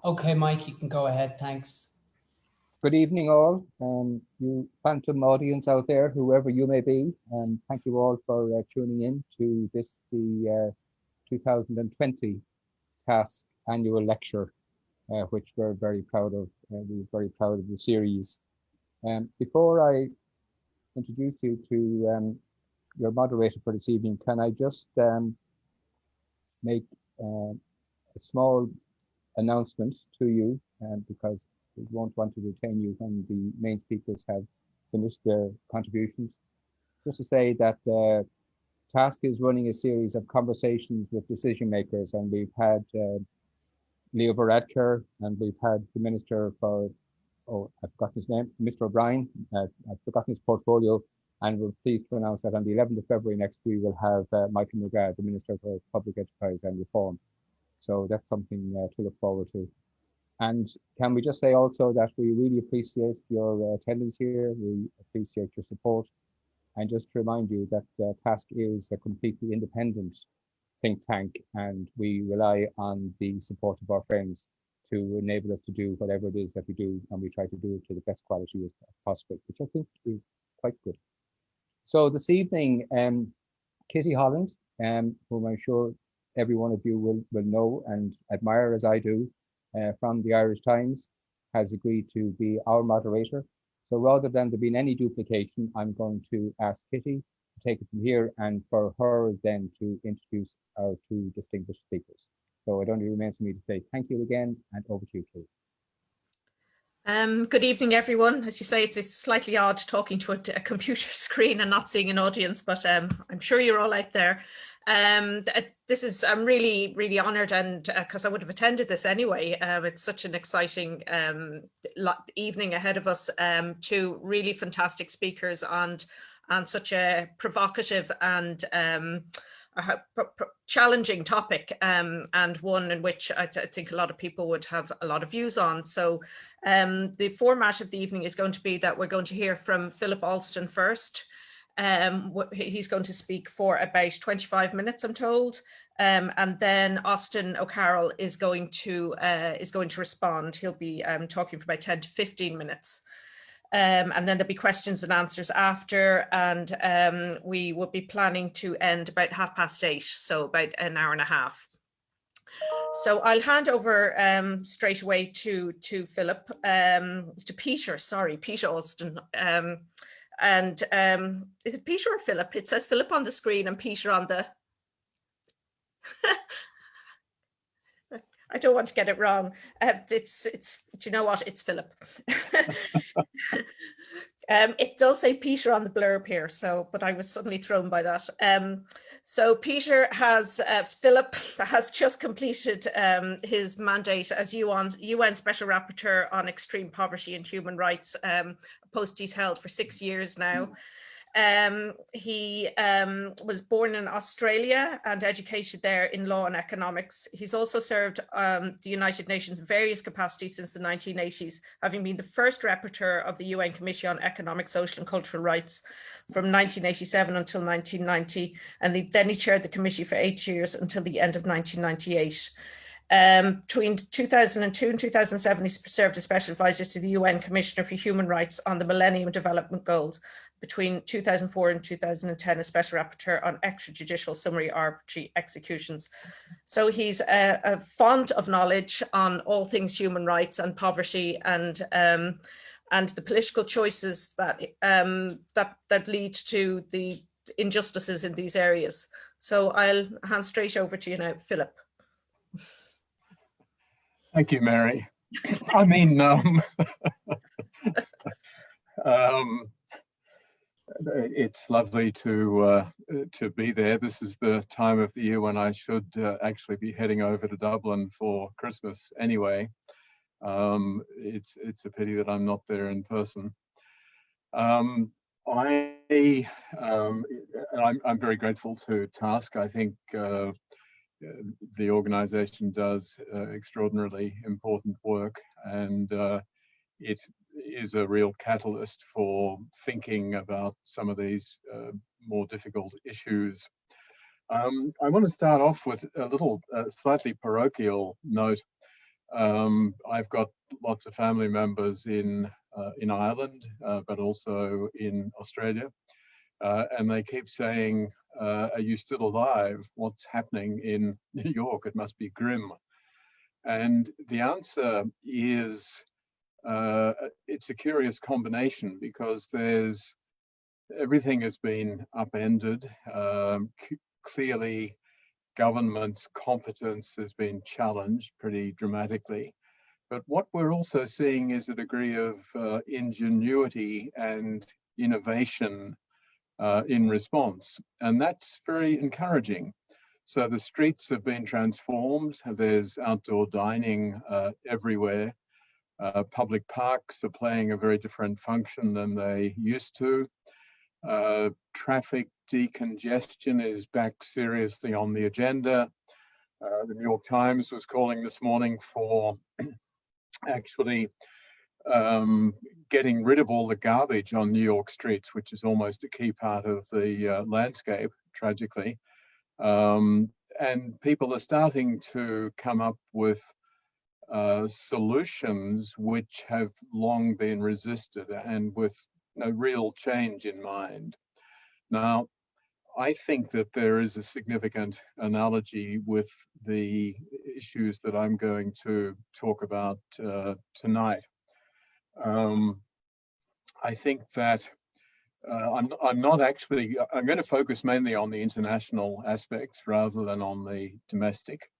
Okay, Mike, you can go ahead. Thanks. Good evening, all. You phantom audience out there, whoever you may be, thank you all for tuning in to this, the 2020 TASC Annual Lecture, which we're very proud of. We're very proud of the series. Before I introduce you to your moderator for this evening, can I just make a small announcement to you, because we won't want to detain you when the main speakers have finished their contributions. Just to say that TASC is running a series of conversations with decision makers, and we've had Leo Varadkar, and we've had the Minister for, I've forgotten his name, Mr. O'Brien, I've forgotten his portfolio, and we're pleased to announce that on the 11th of February next, we will have Michael McGrath, the Minister for Public Enterprise and Reform. So that's something to look forward to. And can we just say also that we really appreciate your attendance here, we appreciate your support, and just to remind you that TASC is a completely independent think tank, and we rely on the support of our friends to enable us to do whatever it is that we do, and we try to do it to the best quality as possible, which I think is quite good. So this evening, Kitty Holland, whom I'm sure every one of you will know and admire as I do, from the Irish Times, has agreed to be our moderator. So rather than there being any duplication, I'm going to ask Kitty to take it from here, and for her then to introduce our two distinguished speakers. So it only remains for me to say thank you again, and over to you, Kitty. Good evening, everyone. As you say, it's slightly odd talking to a computer screen and not seeing an audience, but I'm sure you're all out there. I'm really, really honoured, and because I would have attended this anyway. It's such an exciting evening ahead of us. Two really fantastic speakers and such a provocative and challenging topic, and one in which I think a lot of people would have a lot of views on. So the format of the evening is going to be that we're going to hear from Philip Alston first. He's going to speak for about 25 minutes, I'm told, and then Austin O'Carroll is going to respond. He'll be talking for about 10 to 15 minutes. And then there'll be questions and answers after, and we will be planning to end about 8:30, so about an hour and a half. So I'll hand over straight away to Philip, to Peter, sorry, Peter Alston. And is it Peter or Philip? It says Philip on the screen and Peter on the... I don't want to get it wrong. Do you know what? It's Philip. It does say Peter on the blurb here, but I was suddenly thrown by that. So Philip has just completed his mandate as UN Special Rapporteur on Extreme Poverty and Human Rights, a post he's held for 6 years now. He was born in Australia and educated there in law and economics. He's also served the United Nations in various capacities since the 1980s, having been the first rapporteur of the UN Committee on Economic, Social and Cultural Rights from 1987 until 1990. And then he chaired the committee for 8 years until the end of 1998. Between 2002 and 2007, he served as Special Advisor to the UN Commissioner for Human Rights on the Millennium Development Goals. Between 2004 and 2010, as Special Rapporteur on extrajudicial summary arbitrary executions. So he's a font of knowledge on all things human rights and poverty, and the political choices that lead to the injustices in these areas. So I'll hand straight over to you now, Philip. Thank you, Mary. I mean, it's lovely to be there. This is the time of the year when I should actually be heading over to Dublin for Christmas anyway. It's a pity that I'm not there in person. I'm very grateful to TASC. I think the organization does extraordinarily important work, and it is a real catalyst for thinking about some of these more difficult issues. I want to start off with a little slightly parochial note. I've got lots of family members in Ireland, but also in Australia, and they keep saying, "Are you still alive? What's happening in New York? It must be grim." And the answer is, it's a curious combination, because everything has been upended. Clearly, government's competence has been challenged pretty dramatically. But what we're also seeing is a degree of ingenuity and innovation in response, and that's very encouraging. So the streets have been transformed. There's outdoor dining everywhere. Public parks are playing a very different function than they used to. Traffic decongestion is back seriously on the agenda. The New York Times was calling this morning for actually getting rid of all the garbage on New York streets, which is almost a key part of the landscape, tragically. And people are starting to come up with solutions which have long been resisted, and with no real change in mind. Now, I think that there is a significant analogy with the issues that I'm going to talk about tonight. I think that I'm going to focus mainly on the international aspects rather than on the domestic.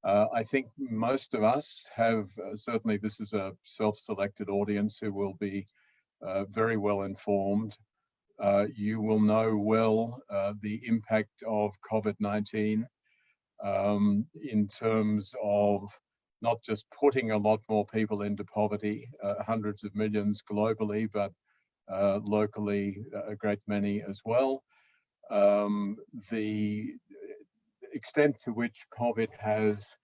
I think most of us have, certainly this is a self-selected audience who will be very well informed. You will know well the impact of COVID-19 in terms of not just putting a lot more people into poverty, hundreds of millions globally, but locally a great many as well. The extent to which COVID has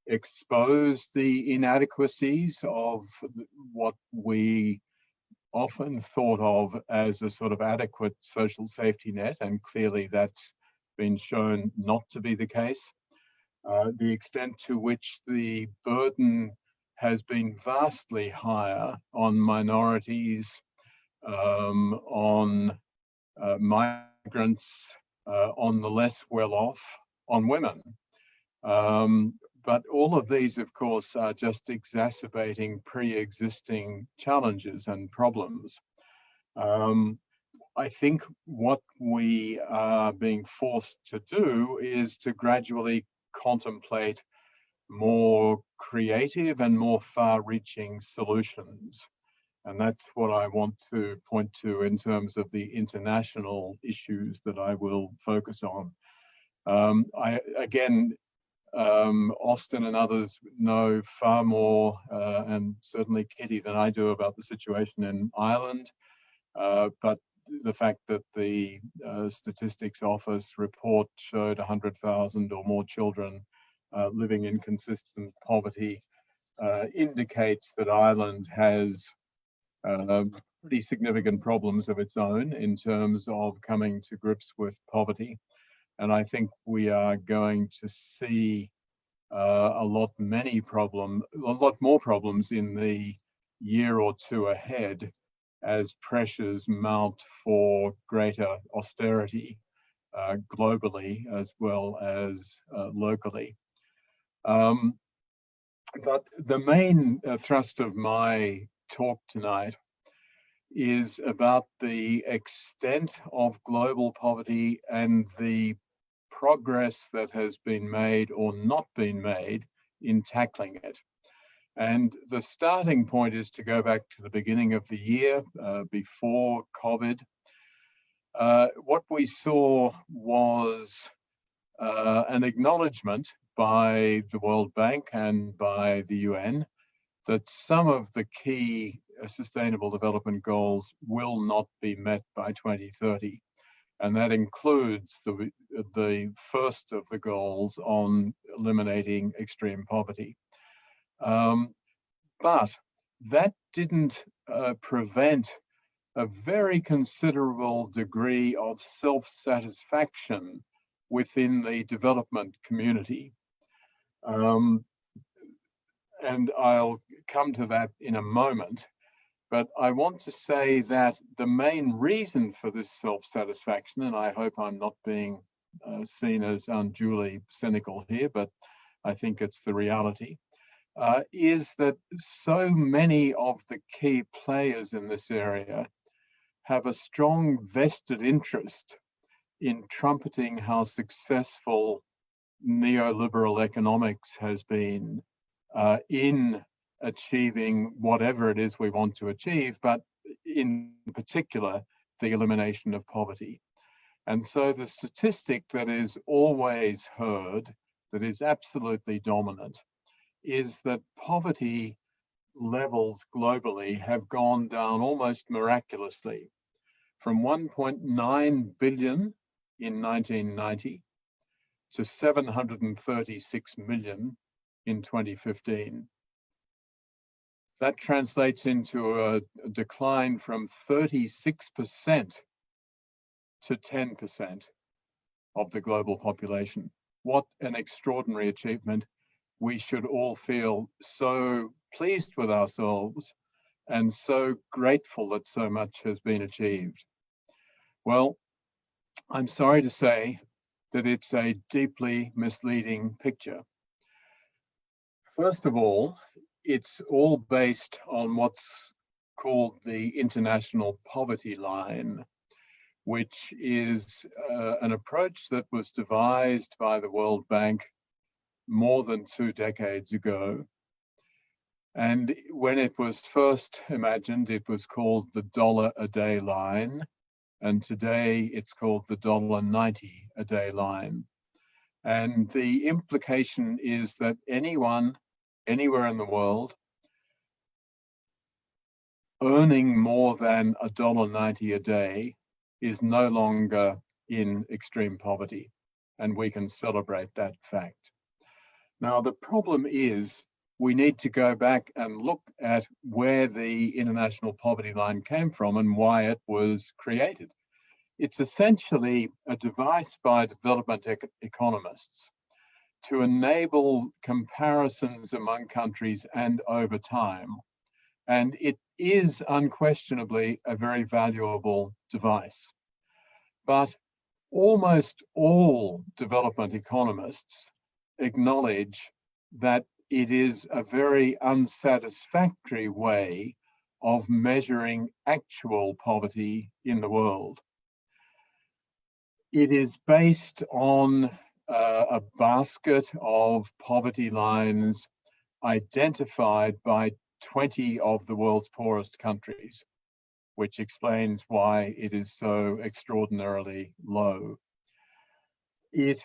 exposed the inadequacies of what we often thought of as a sort of adequate social safety net, and clearly that's been shown not to be the case. The extent to which the burden has been vastly higher on minorities, on migrants, on the less well-off, on women. But all of these, of course, are just exacerbating pre-existing challenges and problems. I think what we are being forced to do is to gradually contemplate more creative and more far-reaching solutions. And that's what I want to point to in terms of the international issues that I will focus on. Austin and others know far more, and certainly Kitty, than I do about the situation in Ireland. But the fact that the Statistics Office report showed 100,000 or more children living in consistent poverty indicates that Ireland has pretty significant problems of its own in terms of coming to grips with poverty. And I think we are going to see a lot more problems in the year or two ahead as pressures mount for greater austerity globally as well as locally. But the main thrust of my talk tonight is about the extent of global poverty and the progress that has been made or not been made in tackling it. And the starting point is to go back to the beginning of the year, before COVID. What we saw was an acknowledgement by the World Bank and by the UN that some of the key Sustainable Development Goals will not be met by 2030. And that includes the first of the goals on eliminating extreme poverty. But that didn't prevent a very considerable degree of self-satisfaction within the development community. and I'll come to that in a moment. But I want to say that the main reason for this self-satisfaction, and I hope I'm not being seen as unduly cynical here, but I think it's the reality, is that so many of the key players in this area have a strong vested interest in trumpeting how successful neoliberal economics has been in achieving whatever it is we want to achieve, but in particular, the elimination of poverty. And so the statistic that is always heard, that is absolutely dominant, is that poverty levels globally have gone down almost miraculously from 1.9 billion in 1990 to 736 million in 2015. That translates into a decline from 36% to 10% of the global population. What an extraordinary achievement. We should all feel so pleased with ourselves and so grateful that so much has been achieved. Well, I'm sorry to say that it's a deeply misleading picture. First of all, it's all based on what's called the International Poverty Line, which is an approach that was devised by the World Bank more than 2 decades ago. And when it was first imagined, it was called the $1 a day line. And today it's called the $1.90 a day line. And the implication is that anyone, anywhere in the world, earning more than $1.90 a day is no longer in extreme poverty. And we can celebrate that fact. Now, the problem is we need to go back and look at where the International Poverty Line came from and why it was created. It's essentially a device by development economists to enable comparisons among countries and over time. And it is unquestionably a very valuable device. But almost all development economists acknowledge that it is a very unsatisfactory way of measuring actual poverty in the world. It is based on a basket of poverty lines identified by 20 of the world's poorest countries, which explains why it is so extraordinarily low. It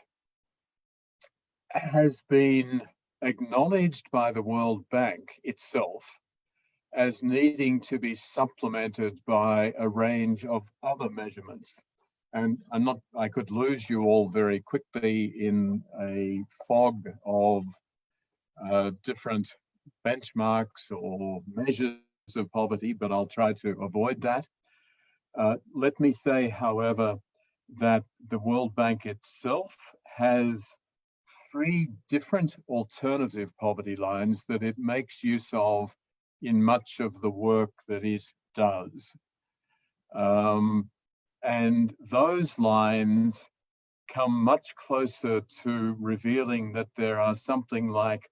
has been acknowledged by the World Bank itself as needing to be supplemented by a range of other measurements. And I could lose you all very quickly in a fog of different benchmarks or measures of poverty, but I'll try to avoid that. Let me say, however, that the World Bank itself has 3 different alternative poverty lines that it makes use of in much of the work that it does. And those lines come much closer to revealing that there are something like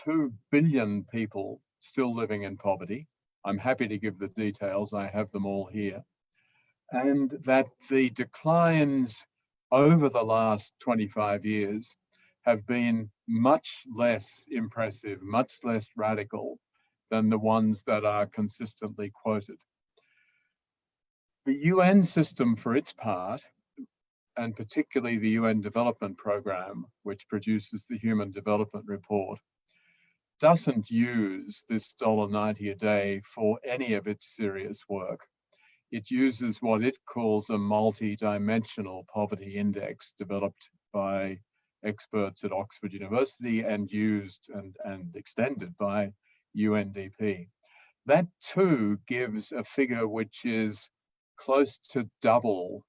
2 billion people still living in poverty. I'm happy to give the details, I have them all here. And that the declines over the last 25 years have been much less impressive, much less radical than the ones that are consistently quoted. The UN system, for its part, and particularly the UN Development Programme, which produces the Human Development Report, doesn't use this $1.90 a day for any of its serious work. It uses what it calls a multi-dimensional poverty index developed by experts at Oxford University and used and extended by UNDP. That too gives a figure which is close to double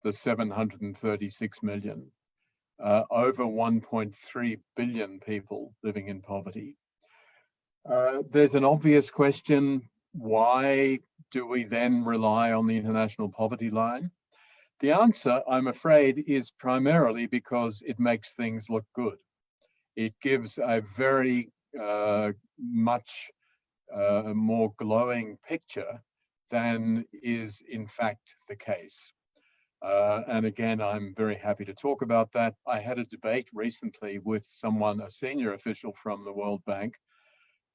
the 736 million, over 1.3 billion people living in poverty. There's an obvious question: why do we then rely on the international poverty line? The answer, I'm afraid, is primarily because it makes things look good. It gives a very much more glowing picture than is in fact the case. And again, I'm very happy to talk about that. I had a debate recently with someone, a senior official from the World Bank,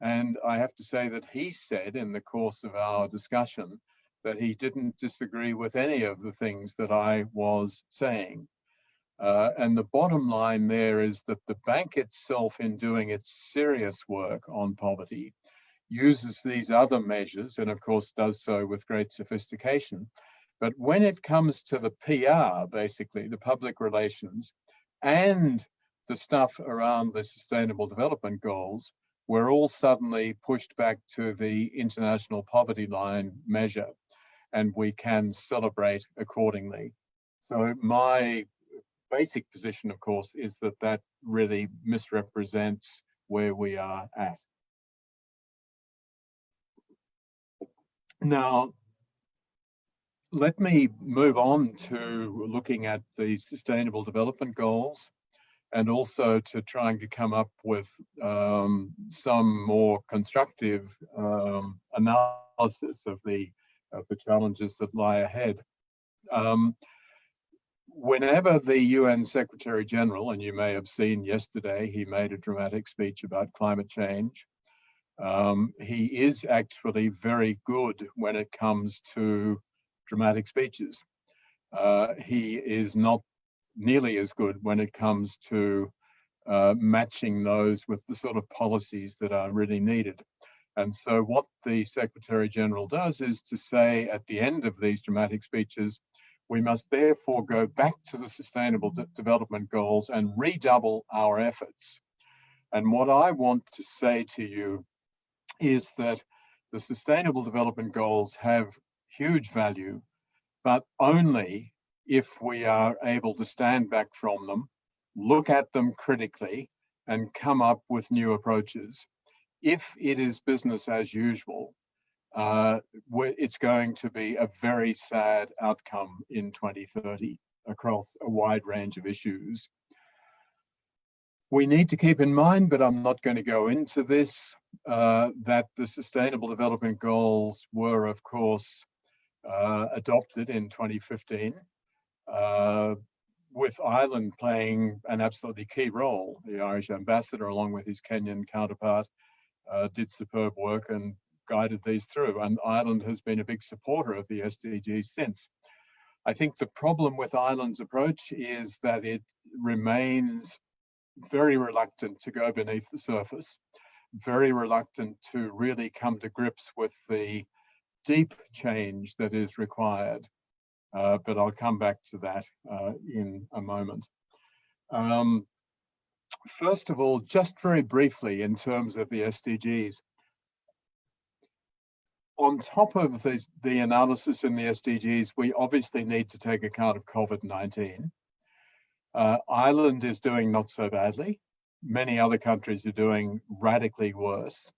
and I have to say that he said in the course of our discussion that he didn't disagree with any of the things that I was saying. And the bottom line there is that the bank itself, in doing its serious work on poverty, uses these other measures, and of course does so with great sophistication. But when it comes to the PR, basically, the public relations, and the stuff around the Sustainable Development Goals, we're all suddenly pushed back to the international poverty line measure, and we can celebrate accordingly. So my basic position, of course, is that that really misrepresents where we are at. Now, let me move on to looking at the Sustainable Development Goals, and also to trying to come up with some more constructive analysis of the challenges that lie ahead. Whenever the UN Secretary General, and you may have seen yesterday, he made a dramatic speech about climate change. He is actually very good when it comes to dramatic speeches. He is not nearly as good when it comes to matching those with the sort of policies that are really needed. And so what the Secretary General does is to say at the end of these dramatic speeches, we must therefore go back to the Sustainable Development Goals and redouble our efforts. And what I want to say to you is that the Sustainable Development Goals have huge value, but only if we are able to stand back from them, look at them critically, and come up with new approaches. If it is business as usual, it's going to be a very sad outcome in 2030 across a wide range of issues. We need to keep in mind, but I'm not going to go into this, that the Sustainable Development Goals were, of course, adopted in 2015, with Ireland playing an absolutely key role. The Irish ambassador, along with his Kenyan counterpart, did superb work and guided these through. And Ireland has been a big supporter of the SDGs since. I think the problem with Ireland's approach is that it remains very reluctant to go beneath the surface, very reluctant to really come to grips with the deep change that is required. But I'll come back to that in a moment. First of all, just very briefly in terms of the SDGs, on top of the analysis in the SDGs, we obviously need to take account of COVID-19. Ireland is doing not so badly. Many other countries are doing radically worse.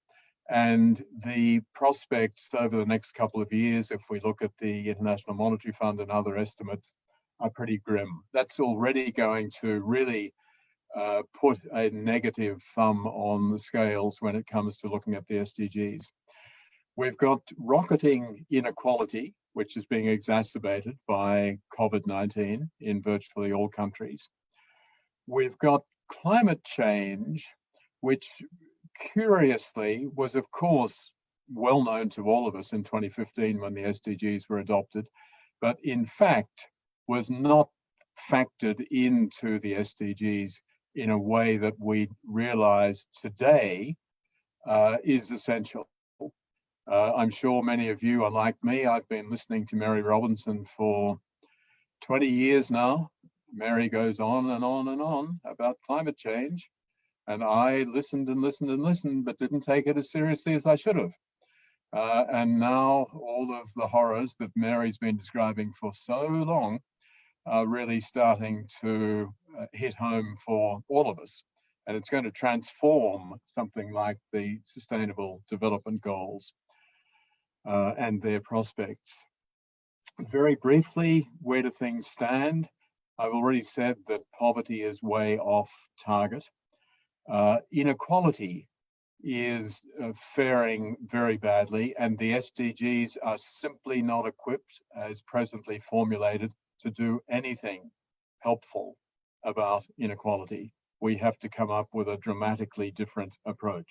And the prospects over the next couple of years, if we look at the International Monetary Fund and other estimates, are pretty grim. That's already going to really put a negative thumb on the scales when it comes to looking at the SDGs. We've got rocketing inequality, which is being exacerbated by COVID-19 in virtually all countries. We've got climate change, which curiously was, of course, well known to all of us in 2015 when the SDGs were adopted, but in fact was not factored into the SDGs in a way that we realize today is essential. I'm sure many of you are like me. I've been listening to Mary Robinson for 20 years now. Mary goes on and on and on about climate change. And I listened and listened and listened, but didn't take it as seriously as I should have. And now all of the horrors that Mary's been describing for so long are really starting to hit home for all of us. and it's going to transform something like the Sustainable Development Goals and their prospects. Very briefly, where do things stand? I've already said that poverty is way off target. Inequality is faring very badly, and the SDGs are simply not equipped, as presently formulated, to do anything helpful about inequality. We have to come up with a dramatically different approach.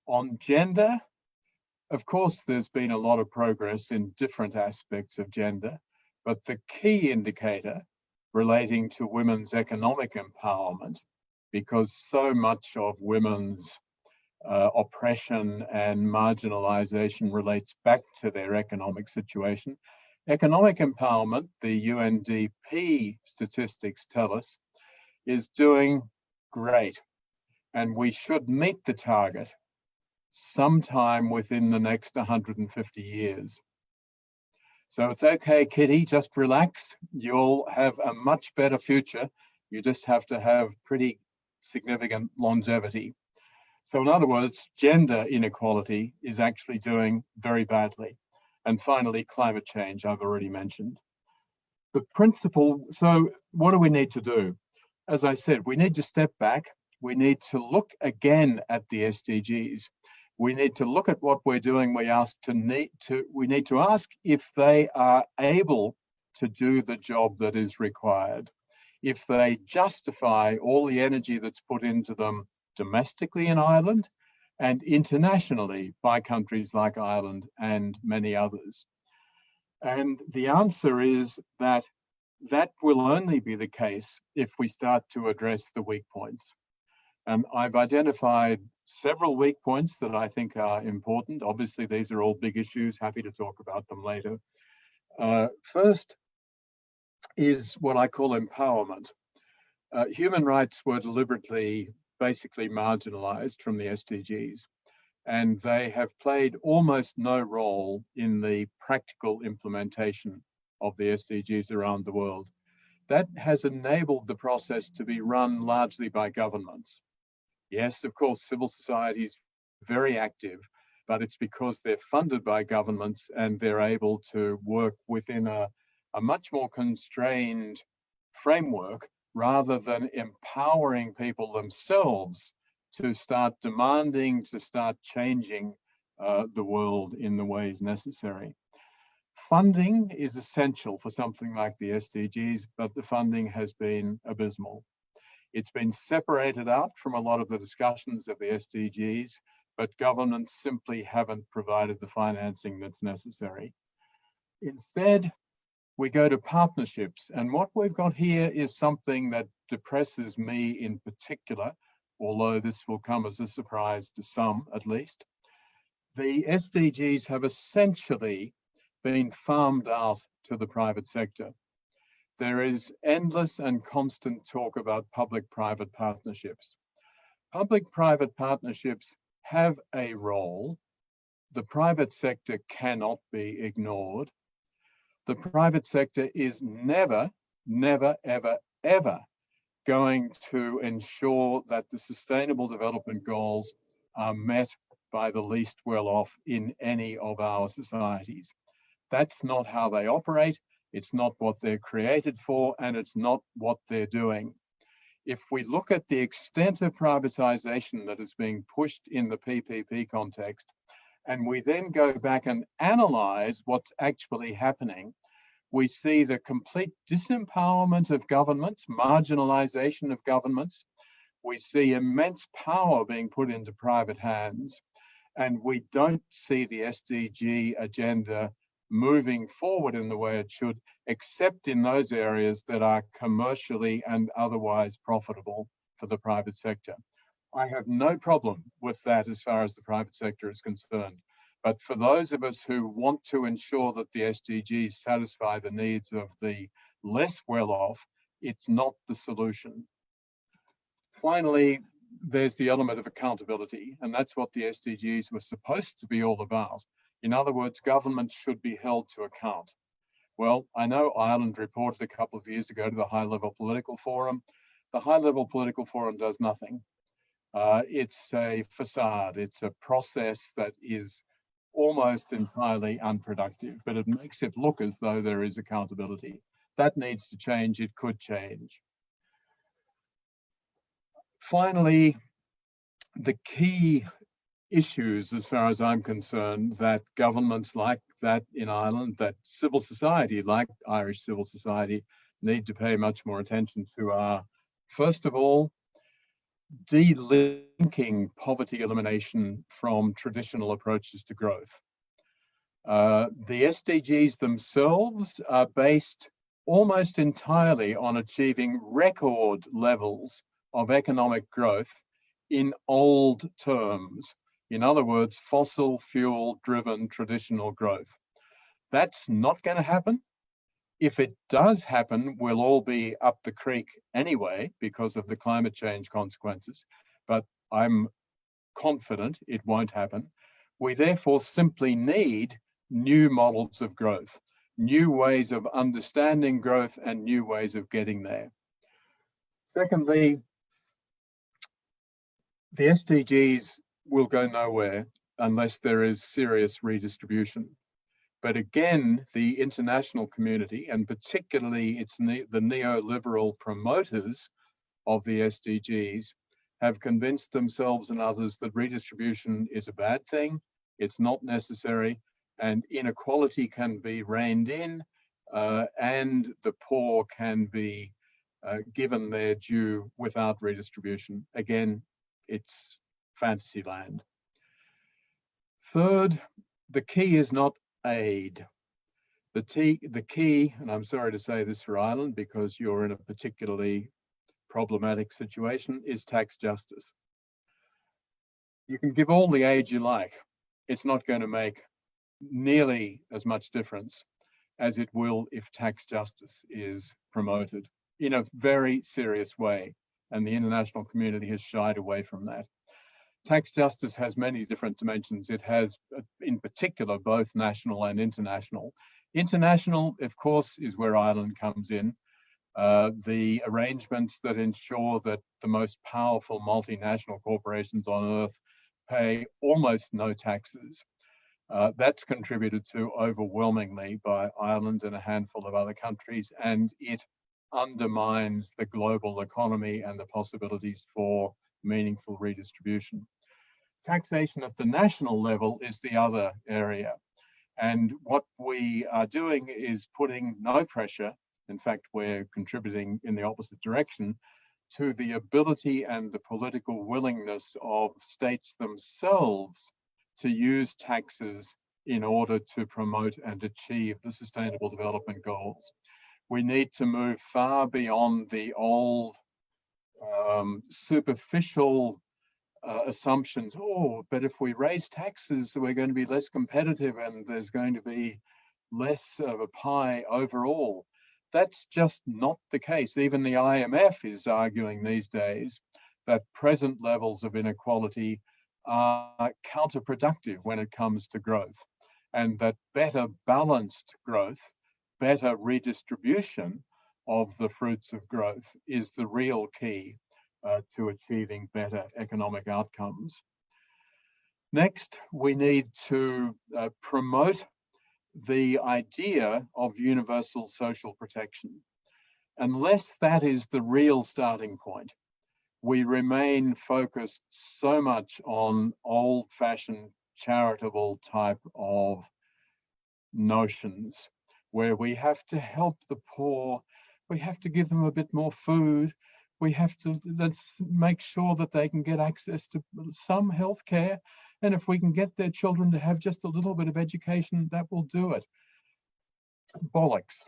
On gender, of course, there's been a lot of progress in different aspects of gender, but the key indicator relating to women's economic empowerment, because so much of women's oppression and marginalization relates back to their economic situation. Economic empowerment, the UNDP statistics tell us, is doing great, and we should meet the target sometime within the next 150 years. So it's okay, Kitty, just relax. You'll have a much better future. You just have to have pretty significant longevity. So in other words, gender inequality is actually doing very badly. And finally, climate change, I've already mentioned. The principle, so what do we need to do? As I said, we need to step back. We need to look again at the SDGs. We need to look at what we're doing. We need to ask if they are able to do the job that is required, if they justify all the energy that's put into them domestically in Ireland and internationally by countries like Ireland and many others. And the answer is that that will only be the case if we start to address the weak points. I've identified several weak points that I think are important. Obviously, these are all big issues. Happy to talk about them later. First is what I call empowerment. Human rights were deliberately basically marginalized from the SDGs, and they have played almost no role in the practical implementation of the SDGs around the world. That has enabled the process to be run largely by governments. Yes, of course, civil society is very active, but it's because they're funded by governments and they're able to work within a much more constrained framework rather than empowering people themselves to start demanding, to start changing the world in the ways necessary. Funding is essential for something like the SDGs, but the funding has been abysmal. It's been separated out from a lot of the discussions of the SDGs, but governments simply haven't provided the financing that's necessary. Instead, we go to partnerships, and what we've got here is something that depresses me in particular, although this will come as a surprise to some at least. The SDGs have essentially been farmed out to the private sector. There is endless and constant talk about public-private partnerships. Public-private partnerships have a role. The private sector cannot be ignored. The private sector is never, ever, ever going to ensure that the Sustainable Development Goals are met by the least well-off in any of our societies. That's not how they operate. It's not what they're created for, and it's not what they're doing. If we look at the extent of privatization that is being pushed in the PPP context, and we then go back and analyze what's actually happening, we see the complete disempowerment of governments, marginalization of governments. We see immense power being put into private hands, and we don't see the SDG agenda moving forward in the way it should, except in those areas that are commercially and otherwise profitable for the private sector. I have no problem with that as far as the private sector is concerned. But for those of us who want to ensure that the SDGs satisfy the needs of the less well-off, it's not the solution. Finally, there's the element of accountability, and that's what the SDGs were supposed to be all about. In other words, governments should be held to account. Well, I know Ireland reported a couple of years ago to the High-Level Political Forum the high-level political forum does nothing. It's a facade. It's a process that is almost entirely unproductive, but it makes it look as though there is accountability. That needs to change. It could change. Finally, the key issues, as far as I'm concerned, that governments like that in Ireland, that civil society like Irish civil society need to pay much more attention to are, first of all, delinking poverty elimination from traditional approaches to growth. The SDGs themselves are based almost entirely on achieving record levels of economic growth in old terms. In other words, fossil fuel driven traditional growth. That's not going to happen. If it does happen, we'll all be up the creek anyway because of the climate change consequences. But I'm confident it won't happen. We therefore simply need new models of growth, new ways of understanding growth and new ways of getting there. Secondly, the SDGs will go nowhere unless there is serious redistribution. But again, the international community, and particularly the neoliberal promoters of the SDGs, have convinced themselves and others that redistribution is a bad thing, it's not necessary, and inequality can be reined in, and the poor can be given their due without redistribution. Again, it's fantasy land. Third, the key is not aid. The key, and I'm sorry to say this for Ireland because you're in a particularly problematic situation, is tax justice. You can give all the aid you like. It's not going to make nearly as much difference as it will if tax justice is promoted in a very serious way. And the international community has shied away from that. Tax justice has many different dimensions. It has, in particular, both national and international. International, of course, is where Ireland comes in. The arrangements that ensure that the most powerful multinational corporations on earth pay almost no taxes. That's contributed to overwhelmingly by Ireland and a handful of other countries, and it undermines the global economy and the possibilities for meaningful redistribution. Taxation at the national level is the other area. And what we are doing is putting no pressure, in fact, we're contributing in the opposite direction, to the ability and the political willingness of states themselves to use taxes in order to promote and achieve the Sustainable Development Goals. We need to move far beyond the old superficial assumptions. Oh, but if we raise taxes, we're going to be less competitive and there's going to be less of a pie overall. That's just not the case. Even the IMF is arguing these days that present levels of inequality are counterproductive when it comes to growth, and that better balanced growth, better redistribution of the fruits of growth is the real key to achieving better economic outcomes. Next, we need to promote the idea of universal social protection. Unless that is the real starting point, we remain focused so much on old-fashioned charitable type of notions where we have to help the poor, we have to give them a bit more food, we have to let's make sure that they can get access to some healthcare, and if we can get their children to have just a little bit of education, that will do it. Bollocks.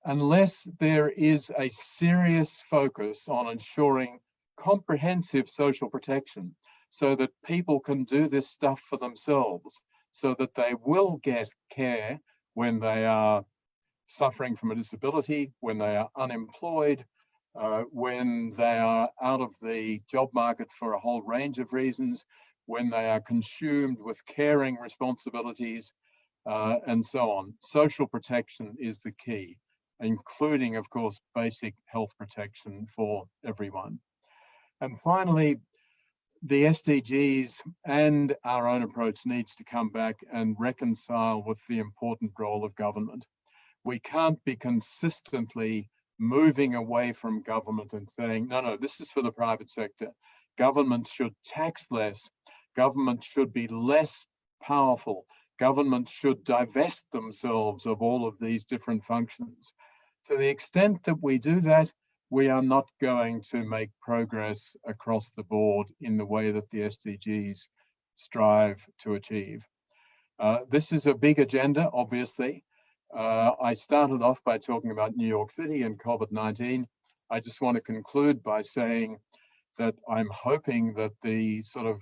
Unless there is a serious focus on ensuring comprehensive social protection so that people can do this stuff for themselves, so that they will get care when they are suffering from a disability, when they are unemployed, when they are out of the job market for a whole range of reasons, when they are consumed with caring responsibilities, and so on. Social protection is the key. including, of course, basic health protection for everyone. And finally, the SDGs and our own approach needs to come back and reconcile with the important role of government. We can't be consistently moving away from government and saying, no, this is for the private sector. Government should tax less. Government should be less powerful. Government should divest themselves of all of these different functions. To the extent that we do that, we are not going to make progress across the board in the way that the SDGs strive to achieve. This is a big agenda, obviously. I started off by talking about New York City and COVID-19. I just want to conclude by saying that I'm hoping that the sort of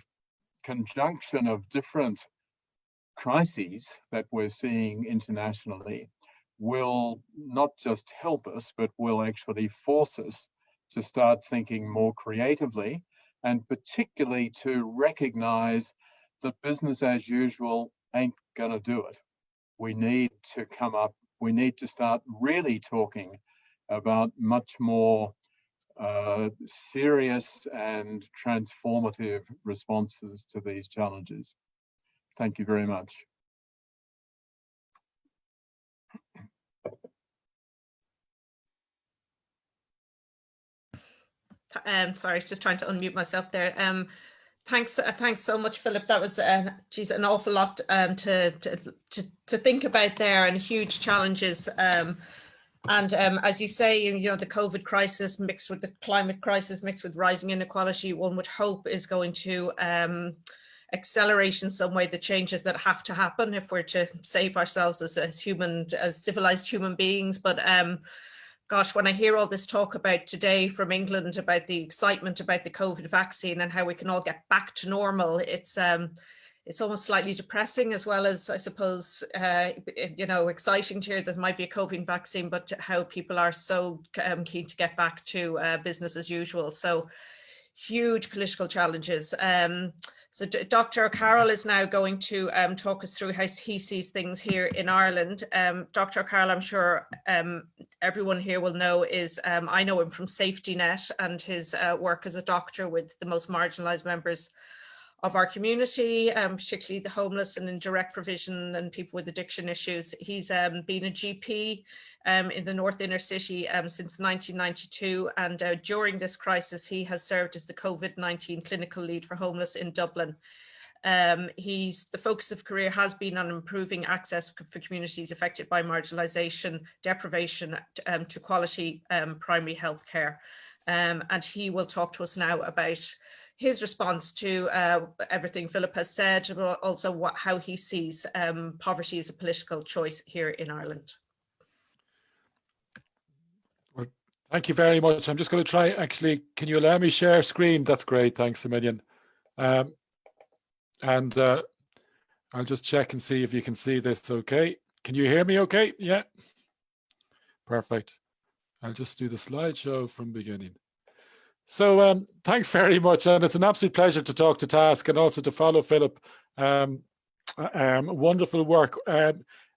conjunction of different crises that we're seeing internationally will not just help us, but will actually force us to start thinking more creatively, and particularly to recognize that business as usual ain't gonna do it. We need to start really talking about much more serious and transformative responses to these challenges. Thank you very much. Sorry, I was just trying to unmute myself there. Thanks so much, Philip. That was an awful lot to think about there, and huge challenges. As you say, you know, the COVID crisis mixed with the climate crisis, mixed with rising inequality, one would hope is going to accelerate in some way the changes that have to happen if we're to save ourselves as civilized human beings. But gosh, when I hear all this talk about today from England about the excitement about the COVID vaccine and how we can all get back to normal, it's almost slightly depressing, as well as, I suppose, you know, exciting to hear that there might be a COVID vaccine, but how people are so keen to get back to business as usual. So huge political challenges. So Dr. O'Carroll is now going to talk us through how he sees things here in Ireland. Dr. O'Carroll, I'm sure everyone here will know, I know him from Safety Net and his work as a doctor with the most marginalised members of our community, particularly the homeless and in direct provision and people with addiction issues. He's been a GP in the North Inner City since 1992, and during this crisis he has served as the COVID-19 clinical lead for homeless in Dublin. The focus of career has been on improving access for communities affected by marginalisation, deprivation to quality primary health care. And he will talk to us now about his response to everything Philip has said, but also how he sees poverty as a political choice here in Ireland. Well, thank you very much. I'm just going to try, actually, can you allow me share screen? That's great, thanks a million. I'll just check and see if you can see this okay. Can you hear me okay? Yeah, perfect. I'll just do the slideshow from beginning. So thanks very much, and it's an absolute pleasure to talk to TASC and also to follow Philip. Wonderful work.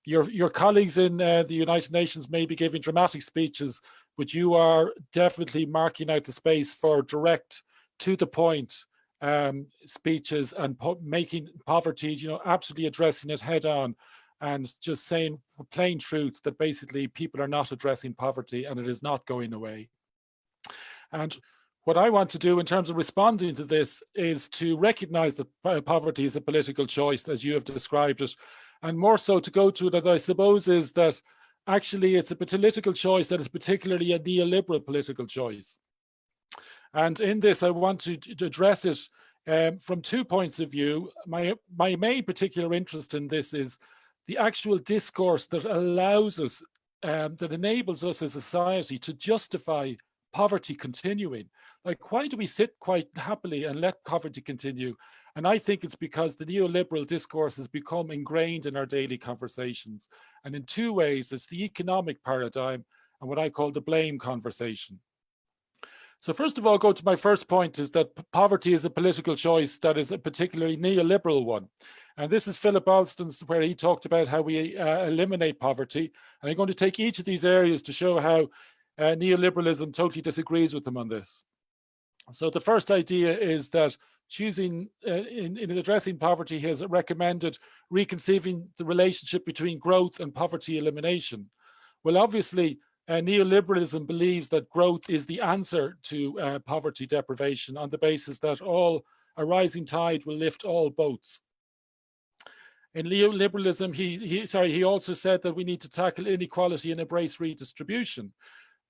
Your colleagues in the United Nations may be giving dramatic speeches, but you are definitely marking out the space for direct, to the point speeches and making poverty, you know, absolutely addressing it head on, and just saying plain truth that basically people are not addressing poverty and it is not going away. And what I want to do in terms of responding to this is to recognize that poverty is a political choice, as you have described it, and more so to go to that, I suppose, is that actually it's a political choice that is particularly a neoliberal political choice. And in this, I want to address it from 2 points of view. My main particular interest in this is the actual discourse that allows us, that enables us as a society to justify poverty continuing. Like, why do we sit quite happily and let poverty continue? And I think it's because the neoliberal discourse has become ingrained in our daily conversations. And in 2 ways, it's the economic paradigm and what I call the blame conversation. So first of all, go to my first point, is that poverty is a political choice that is a particularly neoliberal one. And this is Philip Alston's, where he talked about how we eliminate poverty. And I'm going to take each of these areas to show how neoliberalism totally disagrees with them on this. So the first idea is that choosing, in addressing poverty, he has recommended reconceiving the relationship between growth and poverty elimination. Well, obviously, neoliberalism believes that growth is the answer to poverty deprivation on the basis that a rising tide will lift all boats. In neoliberalism, he also said that we need to tackle inequality and embrace redistribution.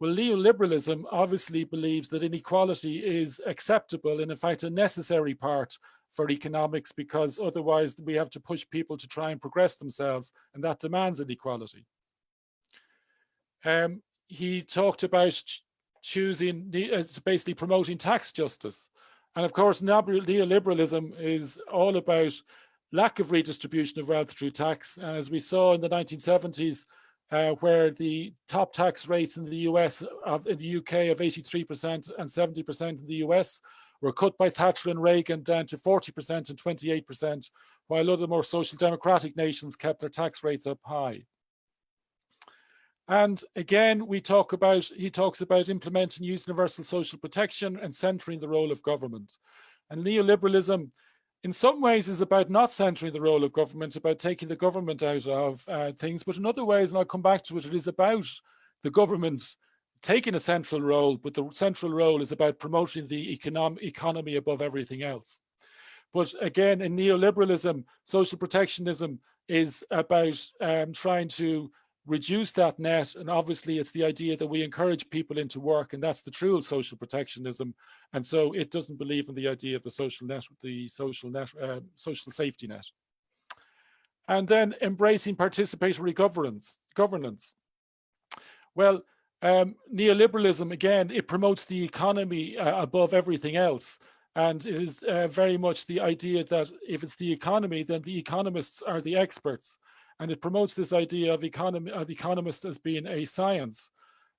Well, neoliberalism obviously believes that inequality is acceptable and in fact a necessary part for economics, because otherwise we have to push people to try and progress themselves, and that demands inequality. He talked about choosing, basically promoting tax justice. And of course, neoliberalism is all about lack of redistribution of wealth through tax. As we saw in the 1970s, where the top tax rates in the US, in the UK of 83% and 70% in the US were cut by Thatcher and Reagan down to 40% and 28%, while other more social democratic nations kept their tax rates up high. And again, he talks about implementing universal social protection and centering the role of government. And neoliberalism, in some ways, is about not centering the role of government, about taking the government out of things. But in other ways, and I'll come back to it, it is about the government taking a central role, but the central role is about promoting the economy above everything else. But again, in neoliberalism, social protectionism is about trying to reduce that net, and obviously it's the idea that we encourage people into work, and that's the true social protectionism. And so it doesn't believe in the idea of the social net, social safety net. And then embracing participatory governance. Well, neoliberalism, again, it promotes the economy above everything else. And it is very much the idea that if it's the economy, then the economists are the experts. And it promotes this idea of economists as being a science.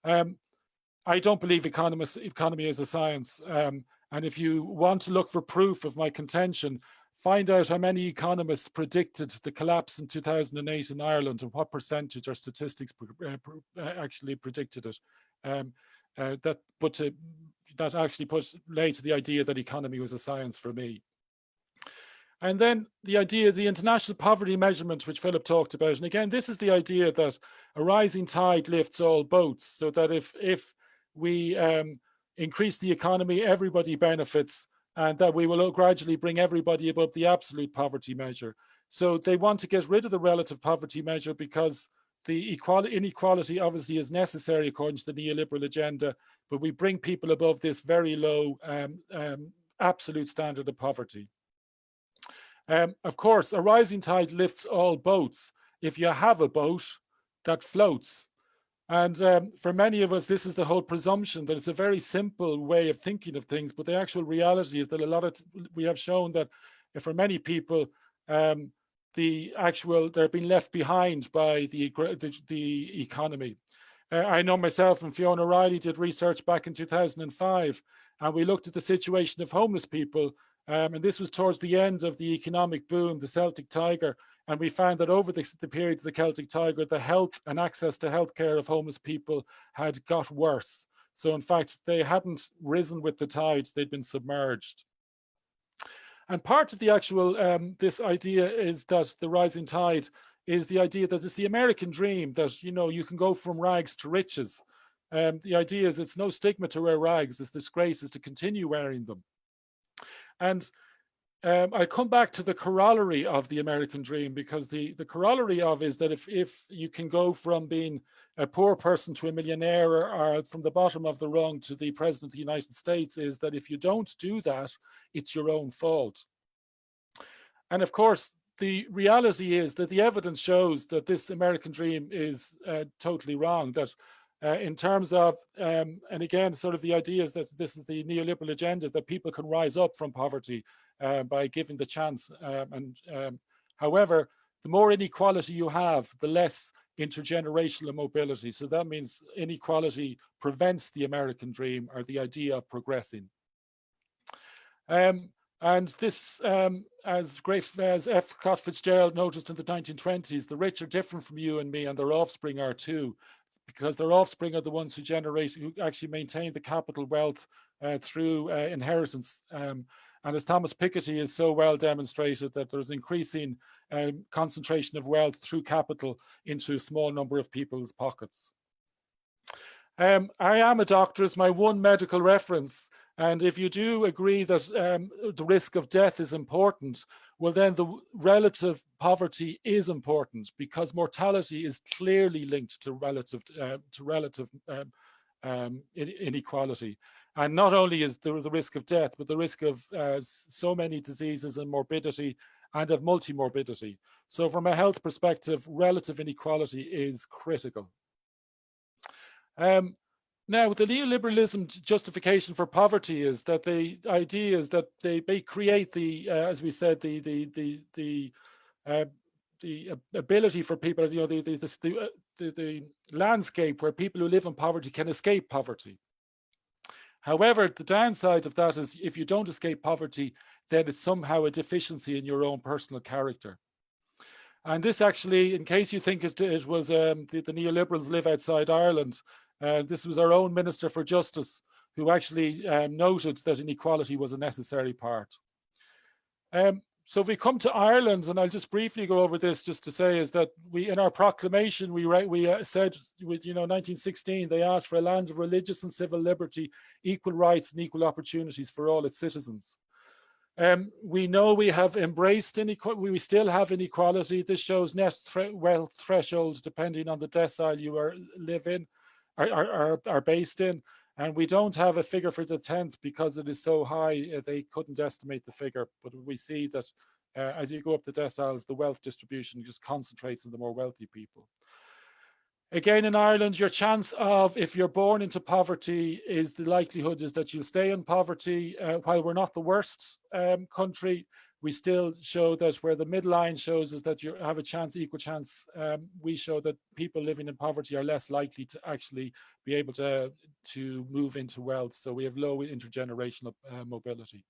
I don't believe economy is a science. And if you want to look for proof of my contention, find out how many economists predicted the collapse in 2008 in Ireland and what percentage or statistics actually predicted it. That actually laid to the idea that economy was a science for me. And then the idea of the international poverty measurement, which Philip talked about. And again, this is the idea that a rising tide lifts all boats, so that if we increase the economy, everybody benefits, and that we will gradually bring everybody above the absolute poverty measure. So they want to get rid of the relative poverty measure because the inequality obviously is necessary according to the neoliberal agenda, but we bring people above this very low absolute standard of poverty. Of course, a rising tide lifts all boats. If you have a boat that floats, and for many of us, this is the whole presumption that it's a very simple way of thinking of things, but the actual reality is that we have shown that for many people, they're being left behind by the economy. I know myself and Fiona Riley did research back in 2005, and we looked at the situation of homeless people. And this was towards the end of the economic boom, the Celtic Tiger. And we found that over the period of the Celtic Tiger, the health and access to healthcare of homeless people had got worse. So in fact, they hadn't risen with the tide, they'd been submerged. And part of the actual, this idea is that the rising tide is the idea that it's the American dream, that, you know, you can go from rags to riches. The idea is it's no stigma to wear rags, it's disgrace is to continue wearing them. And I come back to the corollary of the American dream, because the corollary of is that if you can go from being a poor person to a millionaire, or from the bottom of the rung to the president of the United States, is that if you don't do that, it's your own fault. And of course, the reality is that the evidence shows that this American dream is totally wrong, that in terms of, and again, sort of the idea is that this is the neoliberal agenda, that people can rise up from poverty by giving the chance. However, the more inequality you have, the less intergenerational mobility. So that means inequality prevents the American dream, or the idea of progressing. And this, as F. Scott Fitzgerald noticed in the 1920s, the rich are different from you and me, and their offspring are too, because their offspring are the ones who actually maintain the capital wealth through inheritance. And as Thomas Piketty has so well demonstrated, that there's increasing concentration of wealth through capital into a small number of people's pockets. I am a doctor is my one medical reference. And if you do agree that the risk of death is important, well, then the relative poverty is important, because mortality is clearly linked to relative inequality. And not only is the risk of death, but the risk of so many diseases and morbidity and of multimorbidity. So from a health perspective, relative inequality is critical. Now, the neoliberalism justification for poverty is that the idea is that they create the, as we said, the ability for people, you know, the landscape where people who live in poverty can escape poverty. However, the downside of that is if you don't escape poverty, then it's somehow a deficiency in your own personal character. And this actually, in case you think it was the neoliberals live outside Ireland, this was our own Minister for Justice who actually noted that inequality was a necessary part. So if we come to Ireland, and I'll just briefly go over this just to say, is that we, in our proclamation, we said, with, 1916, they asked for a land of religious and civil liberty, equal rights and equal opportunities for all its citizens. We know we have embraced inequality, we still have inequality. This shows net wealth thresholds depending on the decile you live in, are based in. And we don't have a figure for the 10th because it is so high, they couldn't estimate the figure. But we see that as you go up the deciles, the wealth distribution just concentrates on the more wealthy people. Again, in Ireland, your chance of, if you're born into poverty, is the likelihood is that you'll stay in poverty. While we're not the worst country, we still show that where the midline shows is that you have a chance, equal chance. We show that people living in poverty are less likely to actually be able to move into wealth. So we have low intergenerational mobility.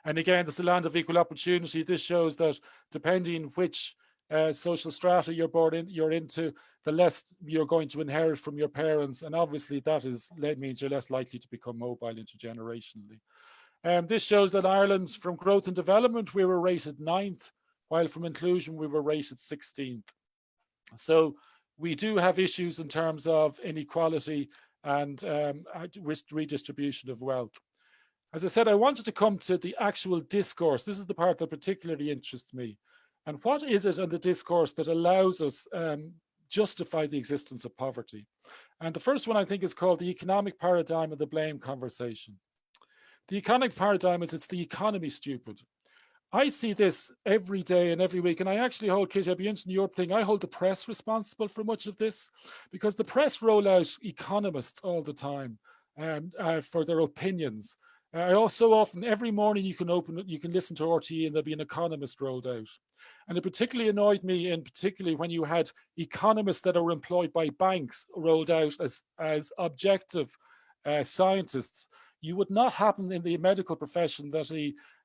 And again, this is a land of equal opportunity. This shows that depending which social strata you're into, the less you're going to inherit from your parents. And obviously that means you're less likely to become mobile intergenerationally. This shows that Ireland, from growth and development, we were rated 9th, while from inclusion, we were rated 16th. So we do have issues in terms of inequality and redistribution of wealth. As I said, I wanted to come to the actual discourse. This is the part that particularly interests me. And what is it in the discourse that allows us justify the existence of poverty? And the first one, I think, is called the economic paradigm of the blame conversation. The economic paradigm is it's the economy, stupid. I see this every day and every week, and I actually hold, Kitty, I'd be interested in your thing, I hold the press responsible for much of this, because the press roll out economists all the time for their opinions. I also often, every morning you can listen to RTE and there'll be an economist rolled out. And it particularly annoyed me, and particularly when you had economists that are employed by banks rolled out as objective scientists. You would not happen in the medical profession that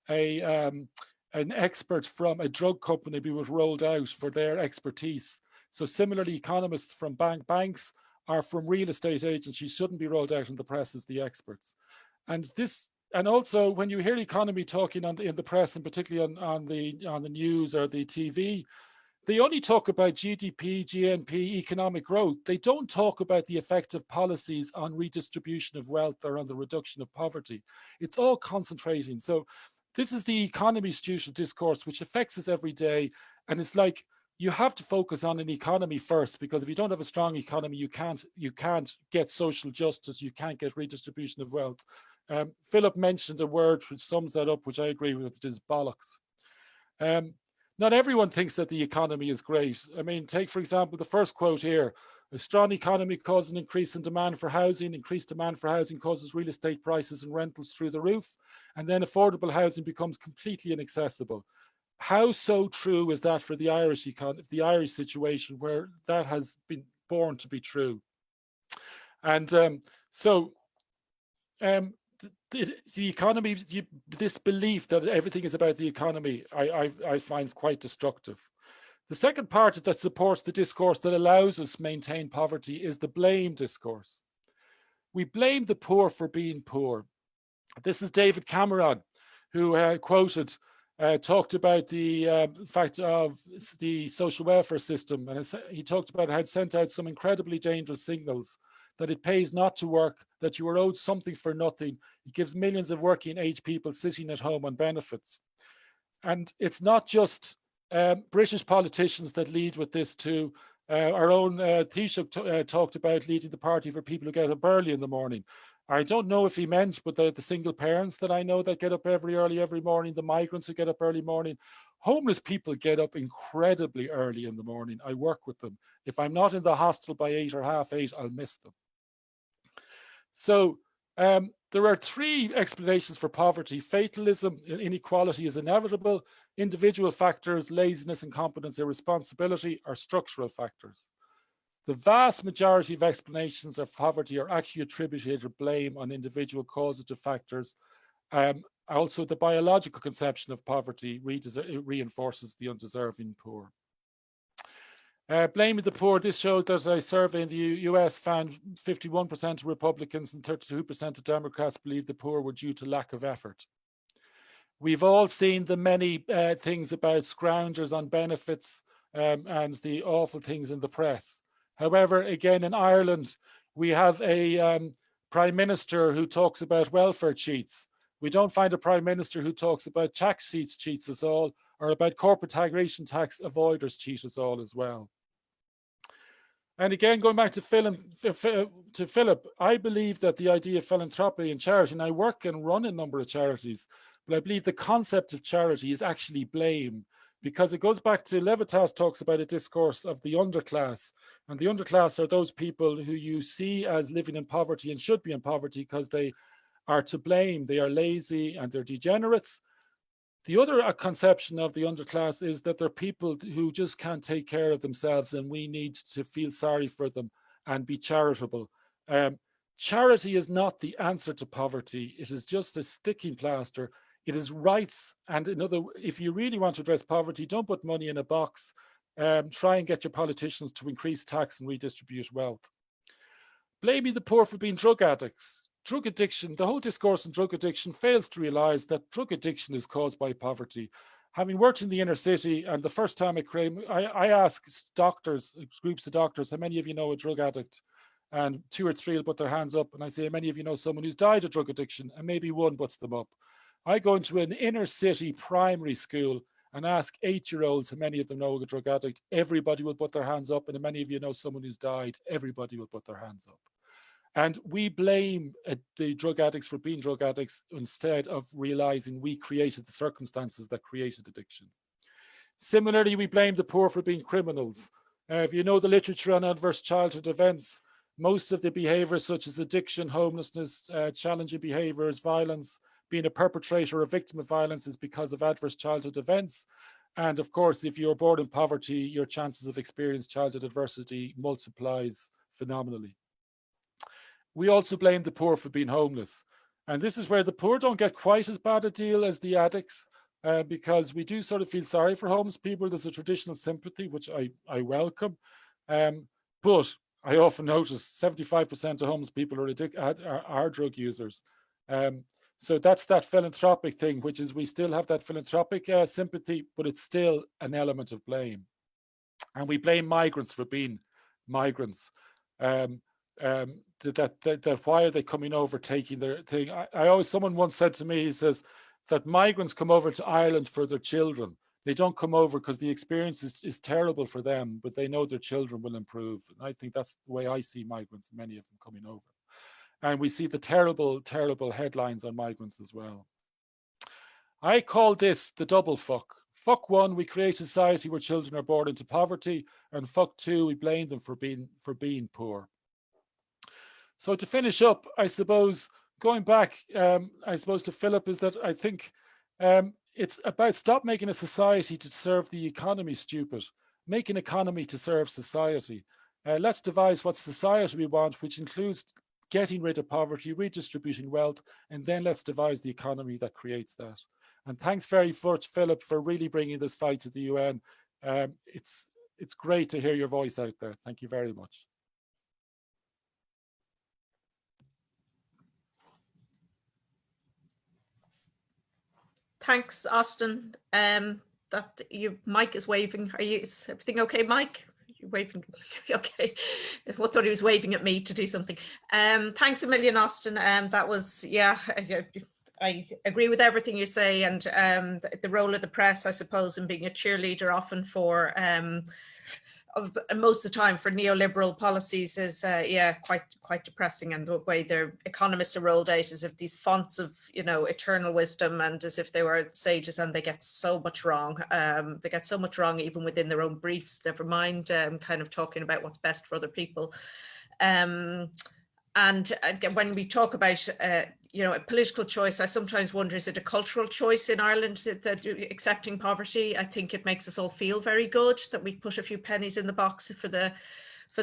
an expert from a drug company was rolled out for their expertise. So similarly, economists from banks or from real estate agencies shouldn't be rolled out in the press as the experts. And also when you hear economy talking in the press, and particularly on the news or the TV, they only talk about GDP, GNP, economic growth. They don't talk about the effect of policies on redistribution of wealth or on the reduction of poverty. It's all concentrating. So this is the economy institutional discourse, which affects us every day. And it's like, you have to focus on an economy first, because if you don't have a strong economy, you can't get social justice, you can't get redistribution of wealth. Philip mentioned a word which sums that up, which I agree with, it is bollocks. Not everyone thinks that the economy is great. I mean, take, for example, the first quote here. A strong economy causes an increase in demand for housing. Increased demand for housing causes real estate prices and rentals through the roof. And then affordable housing becomes completely inaccessible. How so true is that for the Irish situation, where that has been born to be true? And the economy, this belief that everything is about the economy, I find quite destructive. The second part that supports the discourse that allows us to maintain poverty is the blame discourse. We blame the poor for being poor. This is David Cameron, who talked about the fact of the social welfare system, and he talked about how it sent out some incredibly dangerous signals, that it pays not to work, that you are owed something for nothing. It gives millions of working age people sitting at home on benefits. And it's not just British politicians that lead with this too. Our own Taoiseach talked about leading the party for people who get up early in the morning. I don't know if he meant, but the single parents that I know that get up early every morning, the migrants who get up early morning, homeless people get up incredibly early in the morning. I work with them. If I'm not in the hostel by 8 or half 8, I'll miss them. So there are three explanations for poverty. Fatalism, inequality is inevitable. Individual factors, laziness, incompetence, irresponsibility are structural factors. The vast majority of explanations of poverty are actually attributed to blame on individual causative factors. Also, the biological conception of poverty reinforces the undeserving poor. Blaming the poor, this showed that a survey in the US found 51% of Republicans and 32% of Democrats believe the poor were due to lack of effort. We've all seen the many things about scroungers on benefits and the awful things in the press. However, again, in Ireland, we have a prime minister who talks about welfare cheats. We don't find a prime minister who talks about tax cheats us all, or about corporate taxation tax avoiders cheat us all as well. And again, going back to Philip, I believe that the idea of philanthropy and charity, and I work and run a number of charities, but I believe the concept of charity is actually blame, because it goes back to Levitas talks about a discourse of the underclass, and the underclass are those people who you see as living in poverty and should be in poverty because they are to blame, they are lazy and they're degenerates. The other conception of the underclass is that they're people who just can't take care of themselves, and we need to feel sorry for them and be charitable. Charity is not the answer to poverty. It is just a sticking plaster. It is rights. And if you really want to address poverty, don't put money in a box. Try and get your politicians to increase tax and redistribute wealth. Blaming the poor for being drug addicts. Drug addiction, the whole discourse on drug addiction fails to realize that drug addiction is caused by poverty. Having worked in the inner city, and the first time I asked doctors, groups of doctors, how many of you know a drug addict? And 2 or 3 will put their hands up, and I say, how many of you know someone who's died of drug addiction? And maybe one puts them up. I go into an inner city primary school and ask 8-year-olds how many of them know a drug addict. Everybody will put their hands up, and how many of you know someone who's died? Everybody will put their hands up. And we blame the drug addicts for being drug addicts instead of realizing we created the circumstances that created addiction. Similarly, we blame the poor for being criminals. If you know the literature on adverse childhood events, most of the behaviors such as addiction, homelessness, challenging behaviors, violence, being a perpetrator or a victim of violence is because of adverse childhood events. And of course, if you're born in poverty, your chances of experiencing childhood adversity multiplies phenomenally. We also blame the poor for being homeless. And this is where the poor don't get quite as bad a deal as the addicts, because we do sort of feel sorry for homeless people. There's a traditional sympathy, which I welcome. But I often notice 75% of homeless people are drug users. So that's that philanthropic thing, which is we still have that philanthropic sympathy, but it's still an element of blame. And we blame migrants for being migrants. That why are they coming over taking their thing? Someone once said to me, he says that migrants come over to Ireland for their children. They don't come over because the experience is terrible for them, but they know their children will improve. And I think that's the way I see migrants, many of them coming over. And we see the terrible, terrible headlines on migrants as well. I call this the double fuck. Fuck one, we create a society where children are born into poverty, and fuck two, we blame them for being poor. So to finish up, I suppose, going back, to Philip, is that I think it's about stop making a society to serve the economy stupid, make an economy to serve society. Let's devise what society we want, which includes getting rid of poverty, redistributing wealth, and then let's devise the economy that creates that. And thanks very much, Philip, for really bringing this fight to the UN. It's great to hear your voice out there. Thank you very much. Thanks, Austin. That your mic is waving. Is everything okay, Mike? You're waving. Okay. I thought he was waving at me to do something. Thanks a million, Austin. That was, yeah, I agree with everything you say, and the role of the press, I suppose, in being a cheerleader often for most of the time for neoliberal policies is yeah, quite depressing. And the way their economists are rolled out as if these fonts of, you know, eternal wisdom, and as if they were sages, and they get so much wrong. They get so much wrong even within their own briefs, never mind kind of talking about what's best for other people. And when we talk about, you know, a political choice, I sometimes wonder, is it a cultural choice in Ireland that accepting poverty? I think it makes us all feel very good that we put a few pennies in the box for the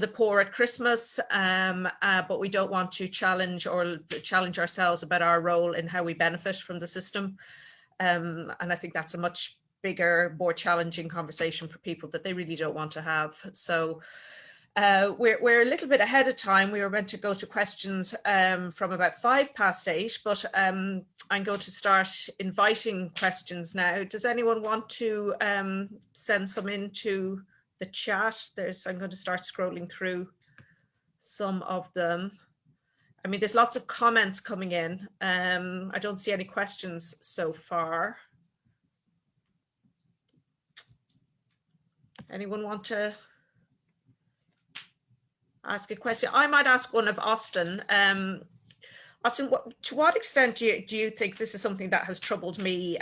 poor at Christmas, but we don't want to challenge ourselves about our role in how we benefit from the system. And I think that's a much bigger, more challenging conversation for people that they really don't want to have. So we're a little bit ahead of time. We were meant to go to questions from about 8:05, but I'm going to start inviting questions now. Does anyone want to send some into the chat? I'm going to start scrolling through some of them. I mean, there's lots of comments coming in. I don't see any questions so far. Anyone want to ask a question? I might ask one of Austin. Austin, to what extent do you think this is something that has troubled me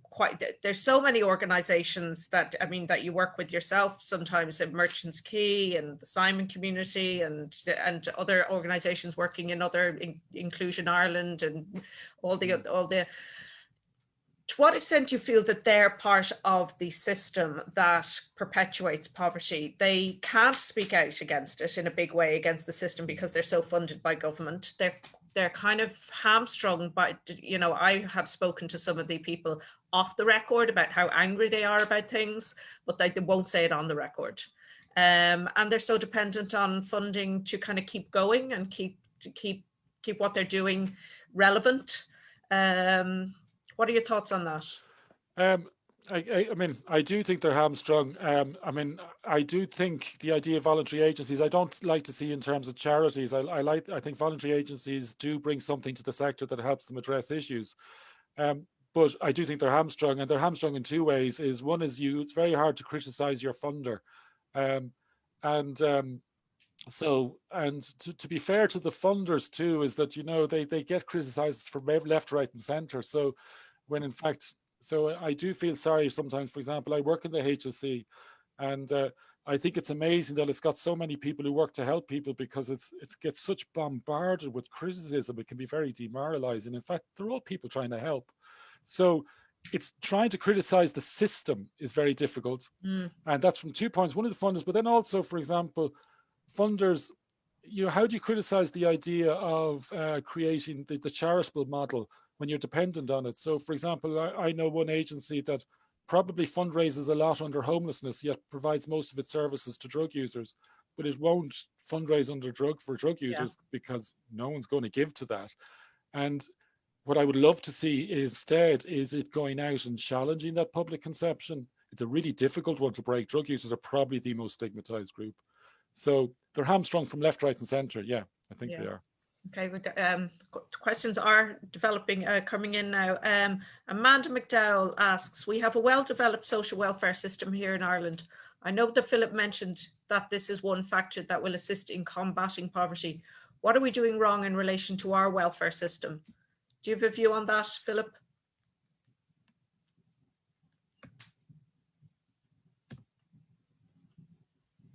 quite? There's so many organizations that, I mean, that you work with yourself, sometimes at Merchants Quay and the Simon community and other organizations working in other Inclusion Ireland and all the. To what extent do you feel that they're part of the system that perpetuates poverty? They can't speak out against it in a big way against the system because they're so funded by government. They're kind of hamstrung by, you know, I have spoken to some of the people off the record about how angry they are about things, but they won't say it on the record. And they're so dependent on funding to kind of keep going and keep what they're doing relevant. What are your thoughts on that? I mean, I do think they're hamstrung. I mean, I do think the idea of voluntary agencies, I don't like to see in terms of charities. I think voluntary agencies do bring something to the sector that helps them address issues. But I do think they're hamstrung, and they're hamstrung in two ways. One is it's very hard to criticize your funder. To be fair to the funders too, is that, you know, they get criticized from left, right and center. So when in fact, so I do feel sorry sometimes. For example, I work in the HSE, and I think it's amazing that it's got so many people who work to help people, because it gets such bombarded with criticism. It can be very demoralizing. In fact, they're all people trying to help. So it's trying to criticize the system is very difficult. And that's from 2 points. One of the funders, but then also, for example, funders, you know, how do you criticize the idea of creating the charitable model when you're dependent on it? So, for example, I know one agency that probably fundraises a lot under homelessness, yet provides most of its services to drug users, but it won't fundraise for drug users because no one's going to give to that. And what I would love to see instead is it going out and challenging that public conception. It's a really difficult one to break. Drug users are probably the most stigmatized group. So they're hamstrung from left, right and center. Yeah, I think they are. Okay, questions are developing, coming in now. Amanda McDowell asks, we have a well-developed social welfare system here in Ireland. I know that Philip mentioned that this is one factor that will assist in combating poverty. What are we doing wrong in relation to our welfare system? Do you have a view on that, Philip?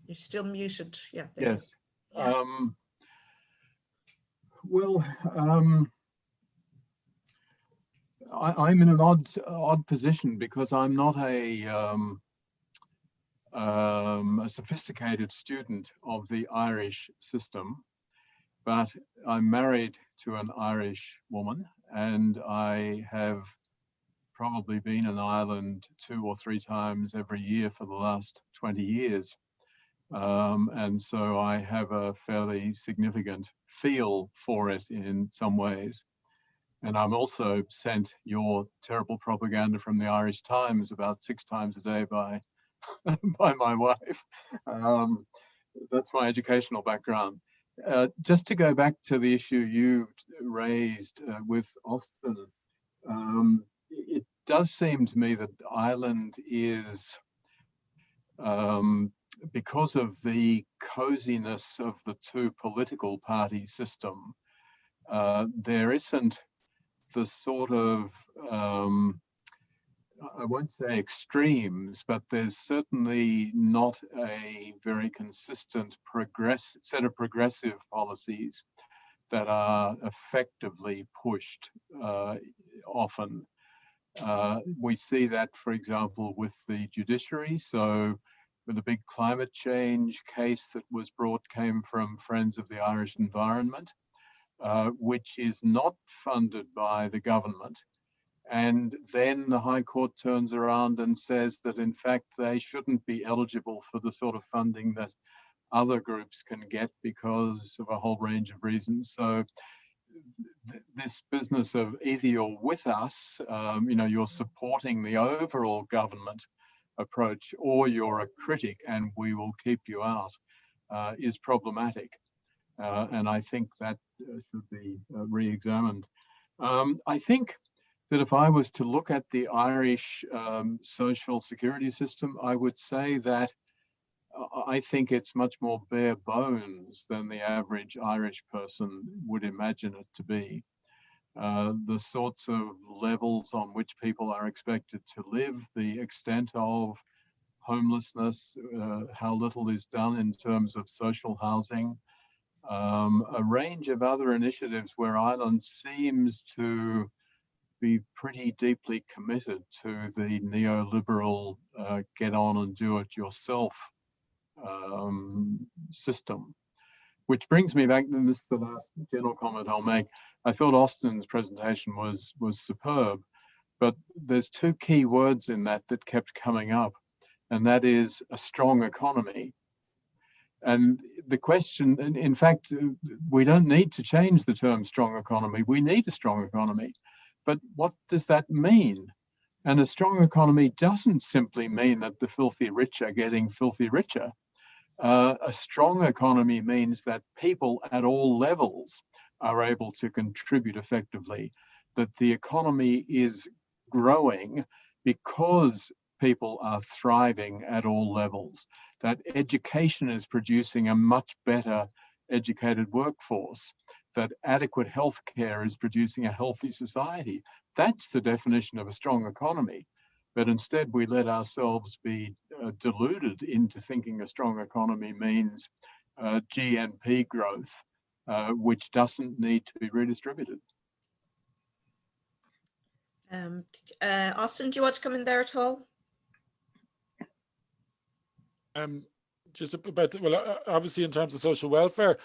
You're still muted. Yeah. Yes. Yeah. I'm in an odd position because I'm not a sophisticated student of the Irish system, but I'm married to an Irish woman, and I have probably been in Ireland 2 or 3 times every year for the last 20 years. And so I have a fairly significant feel for it in some ways. And I'm also sent your terrible propaganda from the Irish Times about 6 times a day by my wife. That's my educational background. Just to go back to the issue you raised with Austin, it does seem to me that Ireland is, because of the coziness of the 2 political party system, there isn't the sort of, I won't say extremes, but there's certainly not a very consistent set of progressive policies that are effectively pushed often. We see that, for example, with the judiciary. So the big climate change case that was brought came from Friends of the Irish Environment, which is not funded by the government. And then the High Court turns around and says that, in fact, they shouldn't be eligible for the sort of funding that other groups can get because of a whole range of reasons. So this business of either you're with us, you're supporting the overall government approach, or you're a critic and we will keep you out, is problematic. And I think that should be re-examined. I think that if I was to look at the Irish social security system, I would say that I think it's much more bare bones than the average Irish person would imagine it to be. The sorts of levels on which people are expected to live, the extent of homelessness, how little is done in terms of social housing, a range of other initiatives where Ireland seems to be pretty deeply committed to the neoliberal get on and do it yourself system. Which brings me back, and this is the last general comment I'll make. I thought Austin's presentation was superb, but there's 2 key words in that kept coming up, and that is a strong economy. And the question, in fact, we don't need to change the term strong economy. We need a strong economy. But what does that mean? And a strong economy doesn't simply mean that the filthy rich are getting filthy richer. A strong economy means that people at all levels are able to contribute effectively, that the economy is growing because people are thriving at all levels, that education is producing a much better educated workforce, that adequate health care is producing a healthy society. That's the definition of a strong economy. But instead, we let ourselves be deluded into thinking a strong economy means GNP growth, which doesn't need to be redistributed. Austin, do you want to come in there at all? Just about, well, obviously in terms of social welfare,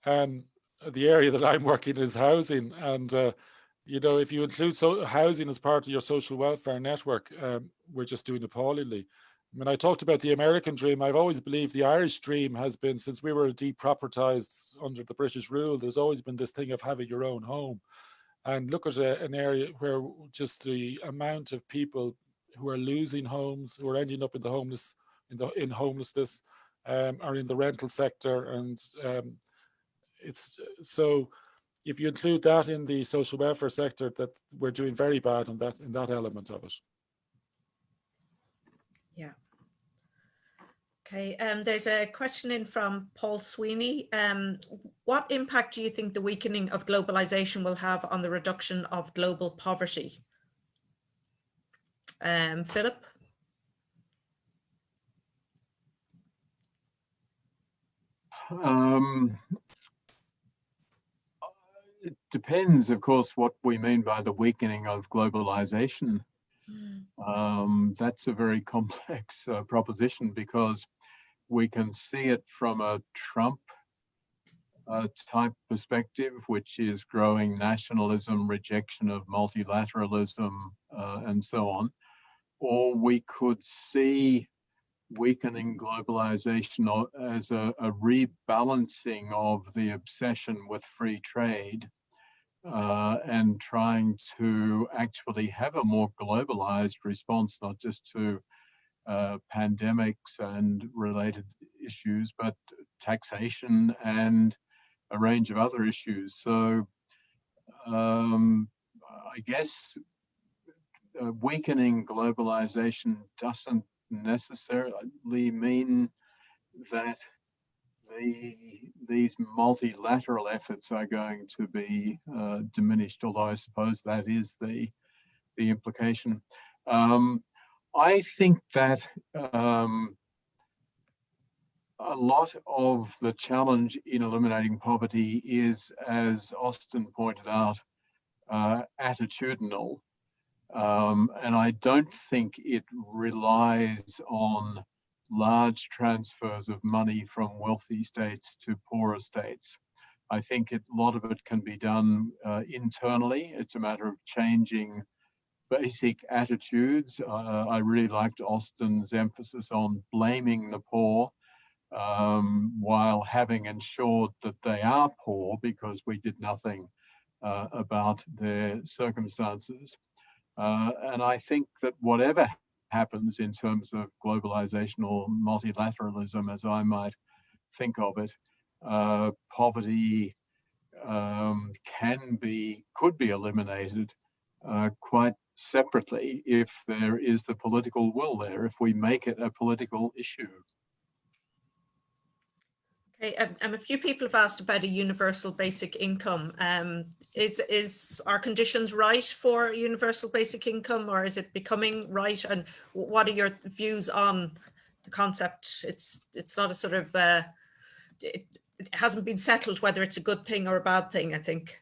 the area that I'm working is housing, and if you include housing as part of your social welfare network, we're just doing appallingly. When I talked about the American dream, I've always believed the Irish dream has been, since we were depropertized under the British rule, there's always been this thing of having your own home. And look at an area where just the amount of people who are losing homes, who are ending up in in homelessness, are in the rental sector, and it's so. If you include that in the social welfare sector, that we're doing very bad in that element of it. Yeah. Okay. There's a question in from Paul Sweeney. What impact do you think the weakening of globalization will have on the reduction of global poverty? Philip? It depends, of course, what we mean by the weakening of globalization. That's a very complex proposition, because we can see it from a Trump type perspective, which is growing nationalism, rejection of multilateralism, and so on. Or we could see weakening globalization as a rebalancing of the obsession with free trade and trying to actually have a more globalized response, not just to pandemics and related issues, but taxation and a range of other issues. So I guess weakening globalization doesn't necessarily mean that these multilateral efforts are going to be diminished, although I suppose that is the implication. I think that a lot of the challenge in eliminating poverty is, as Austin pointed out, attitudinal. And I don't think it relies on large transfers of money from wealthy states to poorer states. I think a lot of it can be done internally. It's a matter of changing basic attitudes. I really liked Austin's emphasis on blaming the poor while having ensured that they are poor because we did nothing about their circumstances. And I think that whatever happens in terms of globalization or multilateralism, as I might think of it, poverty could be eliminated quite separately if there is the political will there, if we make it a political issue. Okay, a few people have asked about a universal basic income. Is our conditions right for universal basic income, or is it becoming right? And what are your views on the concept? It's not a sort of it hasn't been settled whether it's a good thing or a bad thing, I think.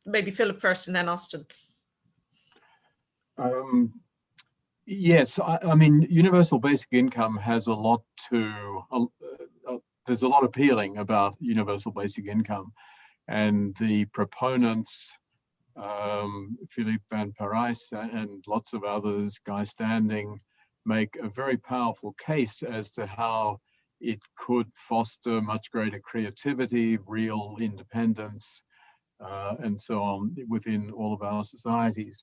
Maybe Philip first and then Austin. Yes, I mean, universal basic income has a lot there's a lot appealing about universal basic income, and the proponents, Philip van Parijs and lots of others, Guy Standing, make a very powerful case as to how it could foster much greater creativity, real independence, and so on within all of our societies.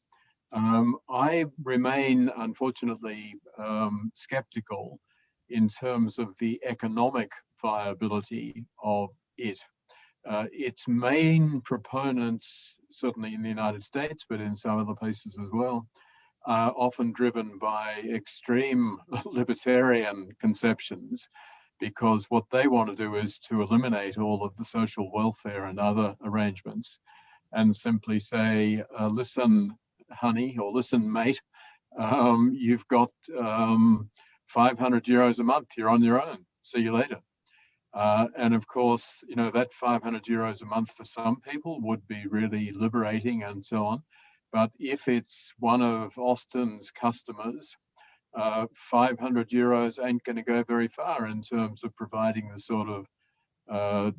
I remain, unfortunately, skeptical in terms of the economic viability of it. Its main proponents, certainly in the United States, but in some other places as well, are often driven by extreme libertarian conceptions, because what they want to do is to eliminate all of the social welfare and other arrangements and simply say, listen, honey, or listen, mate, you've got 500 euros a month, you're on your own, see you later. And of course, you know, that 500 euros a month for some people would be really liberating and so on. But if it's one of Austin's customers, 500 euros ain't going to go very far in terms of providing the sort of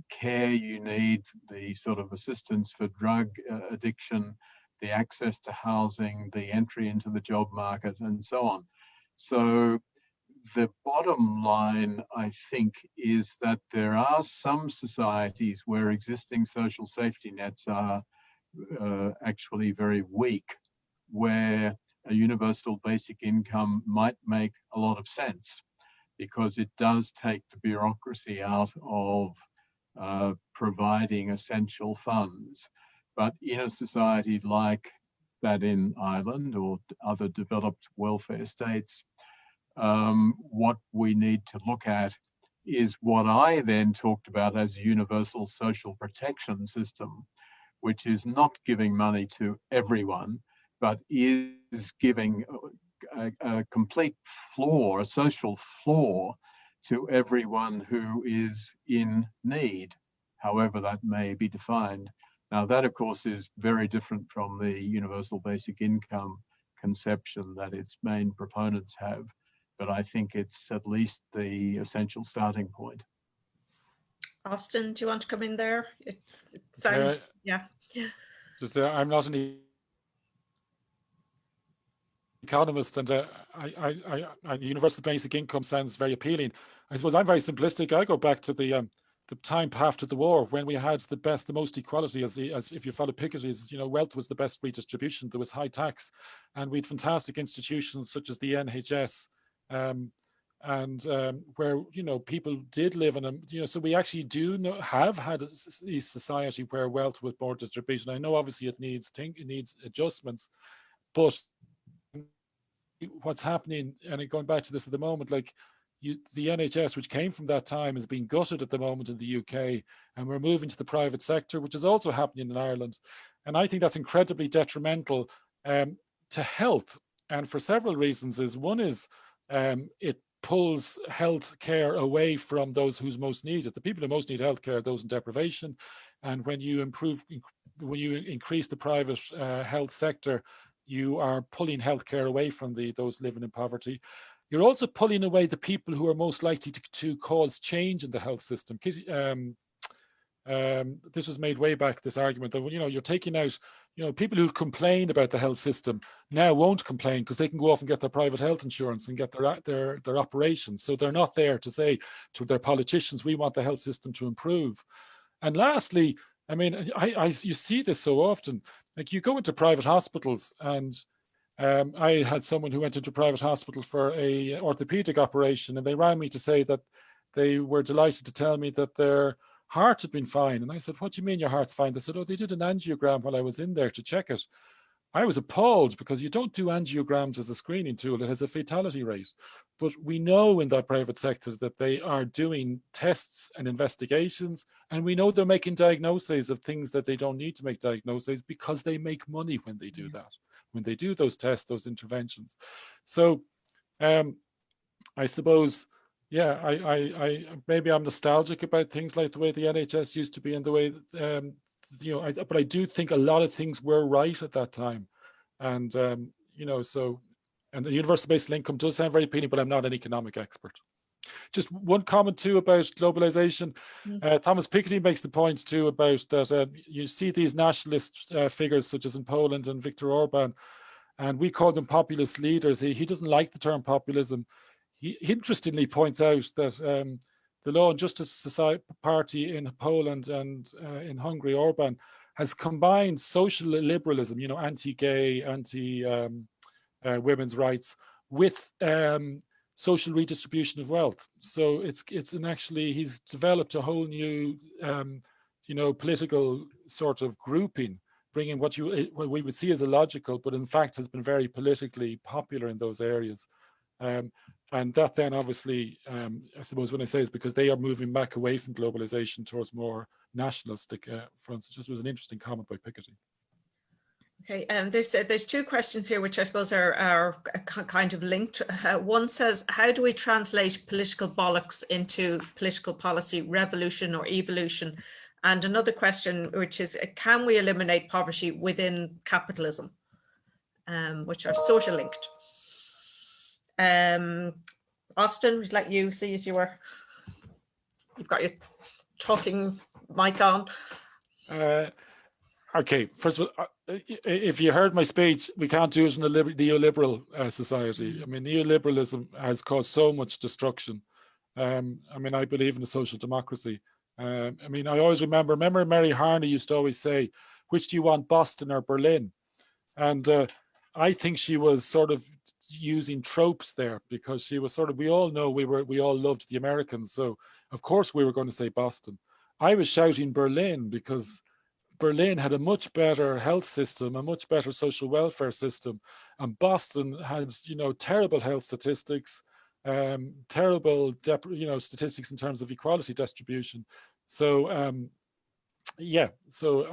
care you need, the sort of assistance for drug addiction, the access to housing, the entry into the job market, and so on. So the bottom line, I think, is that there are some societies where existing social safety nets are actually very weak, where a universal basic income might make a lot of sense, because it does take the bureaucracy out of providing essential funds. But in a society like that in Ireland or other developed welfare states, what we need to look at is what I then talked about as a universal social protection system, which is not giving money to everyone, but is giving a complete floor, a social floor, to everyone who is in need, however that may be defined. Now, that, of course, is very different from the universal basic income conception that its main proponents have, but I think it's at least the essential starting point. Austin, do you want to come in there? It sounds, yeah. Just, I'm not an economist, and the universal basic income sounds very appealing. I suppose I'm very simplistic. I go back to the time after the war, when we had the most equality, as if you follow Piketty, wealth was the best redistribution. There was high tax, and we had fantastic institutions such as the NHS, where people did live in a so we actually have had a society where wealth was more distribution. I know obviously it needs adjustments, but what's happening, and going back to this at the moment, like the NHS, which came from that time, is being gutted at the moment in the UK, and we're moving to the private sector, which is also happening in Ireland. And I think that's incredibly detrimental to health, and for several reasons. One is it pulls health care away from those who most need it. The people who most need health care are those in deprivation, and when you increase the private health sector, you are pulling healthcare away from those living in poverty. You're also pulling away the people who are most likely to cause change in the health system. This was made way back, this argument that you're taking out, people who complain about the health system now won't complain because they can go off and get their private health insurance and get their operations. So they're not there to say to their politicians, we want the health system to improve. And lastly, I mean, you see this so often. Like, you go into private hospitals, and I had someone who went into a private hospital for a orthopedic operation, and they rang me to say that they were delighted to tell me that their heart had been fine. And I said, what do you mean your heart's fine? They said, oh, they did an angiogram while I was in there to check it. I was appalled, because you don't do angiograms as a screening tool. It has a fatality rate. But we know in that private sector that they are doing tests and investigations, and we know they're making diagnoses of things that they don't need to make diagnoses, because they make money when they do that, when they do those tests, those interventions. So I suppose, yeah, I maybe I'm nostalgic about things like the way the NHS used to be, and the way but I do think a lot of things were right at that time, and so, and the universal basic income does sound very appealing, but I'm not an economic expert. Just one comment too about globalization. Thomas Piketty makes the point too about that you see these nationalist figures such as in Poland and Viktor Orban, and we call them populist leaders. He doesn't like the term populism. He interestingly points out that the Law and Justice Society Party in Poland and in Hungary, Orban, has combined social liberalism, anti-gay, anti-women's rights, with social redistribution of wealth. So he's developed a whole new, political sort of grouping, bringing what we would see as illogical, but in fact has been very politically popular in those areas. And that then obviously, I suppose when I say is because they are moving back away from globalization towards more nationalistic fronts. It just was an interesting comment by Piketty. Okay, there's two questions here which I suppose are kind of linked. One says, how do we translate political bollocks into political policy revolution or evolution? And another question, which is, can we eliminate poverty within capitalism, which are social linked? Austin, would like you see as you've got your talking mic on. Okay, first of all, if you heard my speech, we can't do it in a neoliberal society. I mean, neoliberalism has caused so much destruction. I mean, I believe in a social democracy. I mean, I always remember Mary Harney used to always say, which do you want, Boston or Berlin? And I think she was sort of using tropes there, because she was sort of, we all know we all loved the Americans, so of course we were going to say Boston. I was shouting Berlin because Berlin had a much better health system, a much better social welfare system, and Boston had, terrible health statistics, terrible, statistics in terms of equality distribution. So yeah, so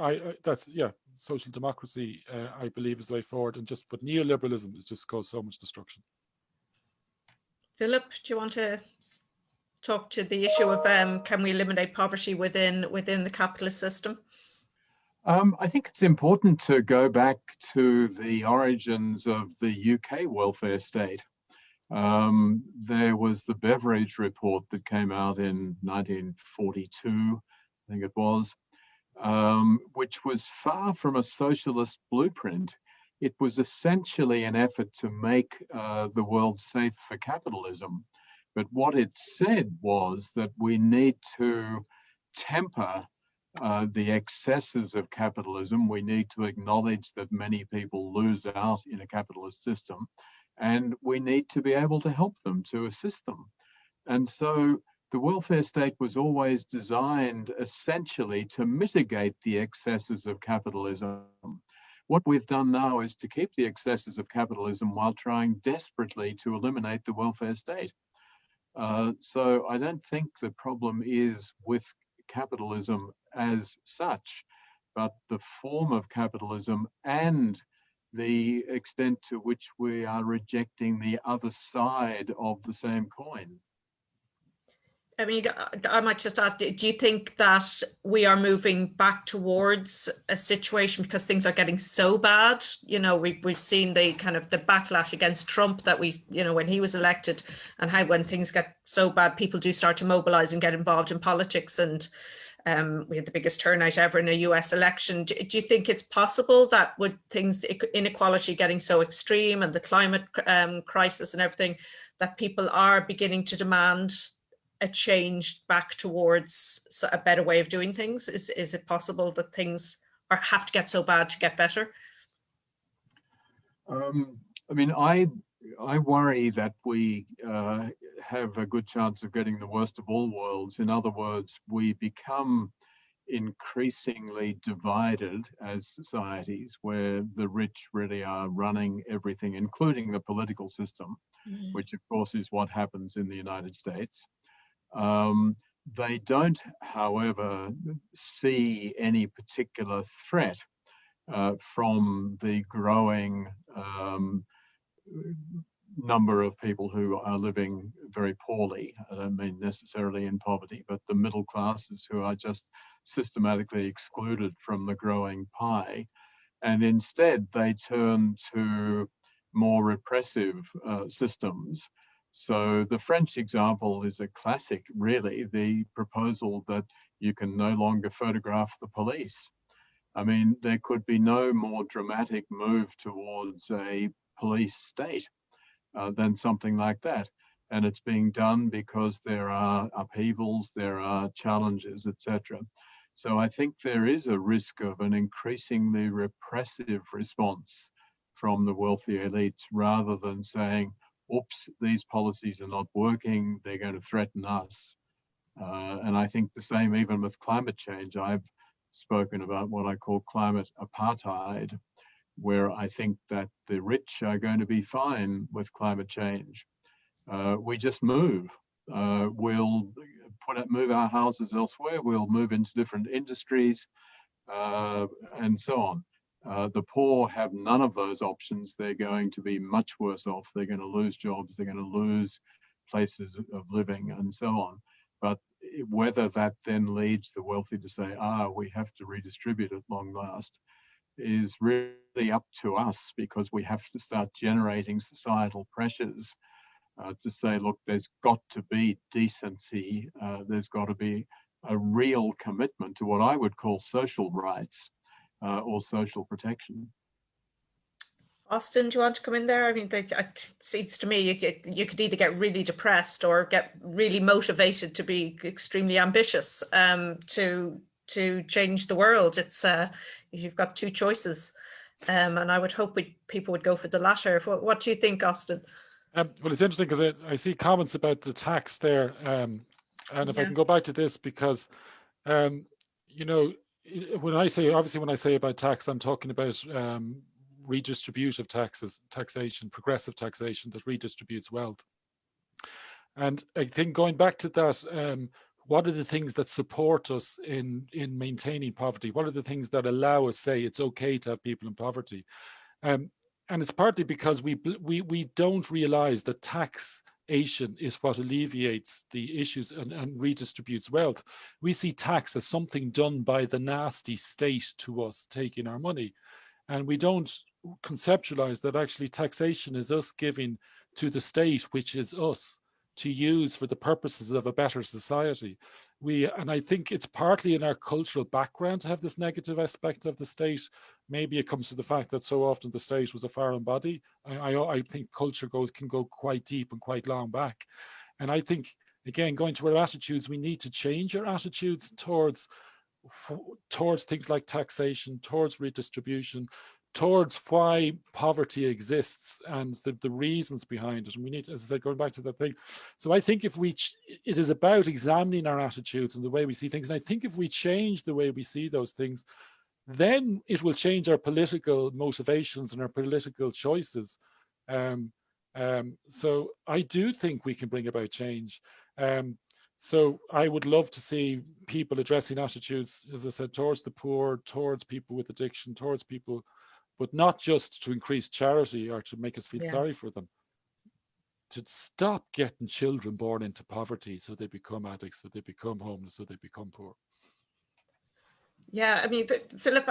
social democracy, I believe, is the way forward, but neoliberalism has just caused so much destruction. Philip, do you want to talk to the issue of can we eliminate poverty within the capitalist system? I think it's important to go back to the origins of the UK welfare state. There was the Beveridge report that came out in 1942, I think it was, which was far from a socialist blueprint. It was essentially an effort to make the world safe for capitalism. But what it said was that we need to temper the excesses of capitalism. We need to acknowledge that many people lose out in a capitalist system, and we need to be able to help them, to assist them. And so the welfare state was always designed essentially to mitigate the excesses of capitalism. What we've done now is to keep the excesses of capitalism while trying desperately to eliminate the welfare state. So I don't think the problem is with capitalism as such, but the form of capitalism and the extent to which we are rejecting the other side of the same coin. I mean, I might just ask, do you think that we are moving back towards a situation because things are getting so bad? You know, we've seen the kind of the backlash against Trump that we, you know, when he was elected, and how when things get so bad, people do start to mobilize and get involved in politics. And we had the biggest turnout ever in a US election. Do you think it's possible that with things, inequality getting so extreme and the climate crisis and everything, that people are beginning to demand a change back towards a better way of doing things? Is it possible that things have to get so bad to get better? I mean, I worry that we have a good chance of getting the worst of all worlds. In other words, we become increasingly divided as societies, where the rich really are running everything, including the political system, which of course is what happens in the United States. They don't, however, see any particular threat from the growing number of people who are living very poorly. I don't mean necessarily in poverty, but the middle classes who are just systematically excluded from the growing pie. And instead, they turn to more repressive systems. So the French example is a classic, really, the proposal that you can no longer photograph the police. I mean, there could be no more dramatic move towards a police state than something like that. And it's being done because there are upheavals, there are challenges, etc. So I think there is a risk of an increasingly repressive response from the wealthy elites, rather than saying, oops, these policies are not working, they're going to threaten us. And I think the same even with climate change. I've spoken about what I call climate apartheid, where I think that the rich are going to be fine with climate change. We just move. We'll move our houses elsewhere, we'll move into different industries, and so on. The poor have none of those options. They're going to be much worse off. They're going to lose jobs, they're going to lose places of living, and so on. But whether that then leads the wealthy to say, we have to redistribute at long last, is really up to us, because we have to start generating societal pressures to say, look, there's got to be decency, there's got to be a real commitment to what I would call social rights or social protection. Austin, do you want to come in there? I mean, it seems to me you could either get really depressed or get really motivated to be extremely ambitious to change the world. It's you've got two choices, and I would hope people would go for the latter. What do you think, Austin? Well, it's interesting because I see comments about the tax there, and if I can go back to this, because you know, when I say about tax, I'm talking about redistributive taxation, progressive taxation that redistributes wealth. And I think going back to that, what are the things that support us in maintaining poverty? What are the things that allow us say it's okay to have people in poverty? And it's partly because we don't realize that taxation is what alleviates the issues and redistributes wealth. We see tax as something done by the nasty state to us, taking our money. And we don't conceptualize that actually taxation is us giving to the state, which is us, to use for the purposes of a better society. And I think it's partly in our cultural background to have this negative aspect of the state. Maybe it comes to the fact that so often the state was a foreign body. I think culture can go quite deep and quite long back. And I think, again, going to our attitudes, we need to change our attitudes towards things like taxation, towards redistribution, towards why poverty exists and the reasons behind it. And we need to, as I said, going back to that thing. So I think if it is about examining our attitudes and the way we see things. And I think if we change the way we see those things, then it will change our political motivations and our political choices. So I do think we can bring about change. So I would love to see people addressing attitudes, as I said, towards the poor, towards people with addiction, towards people, but not just to increase charity or to make us feel sorry for them, to stop getting children born into poverty so they become addicts, so they become homeless, so they become poor. Yeah, I mean, Philip,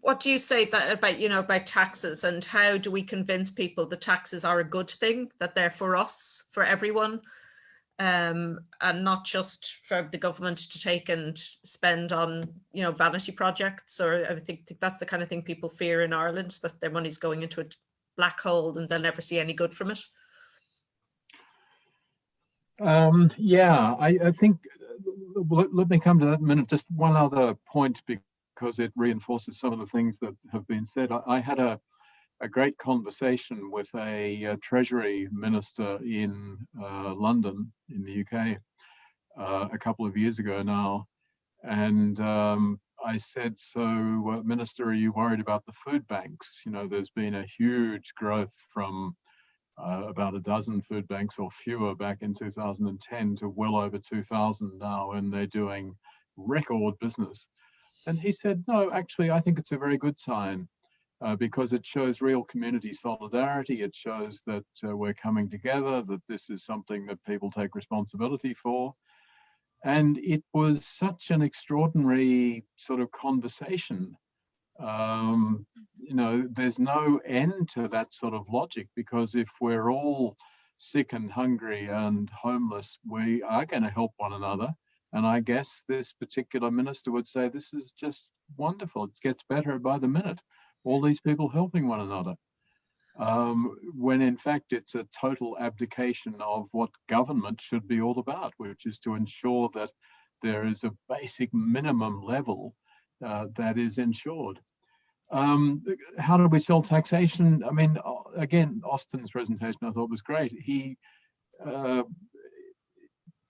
what do you say about taxes, and how do we convince people that taxes are a good thing, that they're for us, for everyone, and not just for the government to take and spend on, vanity projects? Or I think that's the kind of thing people fear in Ireland, that their money's going into a black hole and they'll never see any good from it. I think, let me come to that in a minute. Just one other point, because it reinforces some of the things that have been said. I had a great conversation with a Treasury Minister in London, in the UK, a couple of years ago now. And I said, so, Minister, are you worried about the food banks? There's been a huge growth from about a dozen food banks or fewer back in 2010 to well over 2,000 now, and they're doing record business. And he said, no, actually, I think it's a very good sign. Because it shows real community solidarity. It shows that we're coming together, that this is something that people take responsibility for. And it was such an extraordinary sort of conversation. There's no end to that sort of logic, because if we're all sick and hungry and homeless, we are going to help one another. And I guess this particular minister would say, this is just wonderful. It gets better by the minute. All these people helping one another, when in fact it's a total abdication of what government should be all about, which is to ensure that there is a basic minimum level that is ensured. How do we sell taxation? I mean, again, Austin's presentation I thought was great. He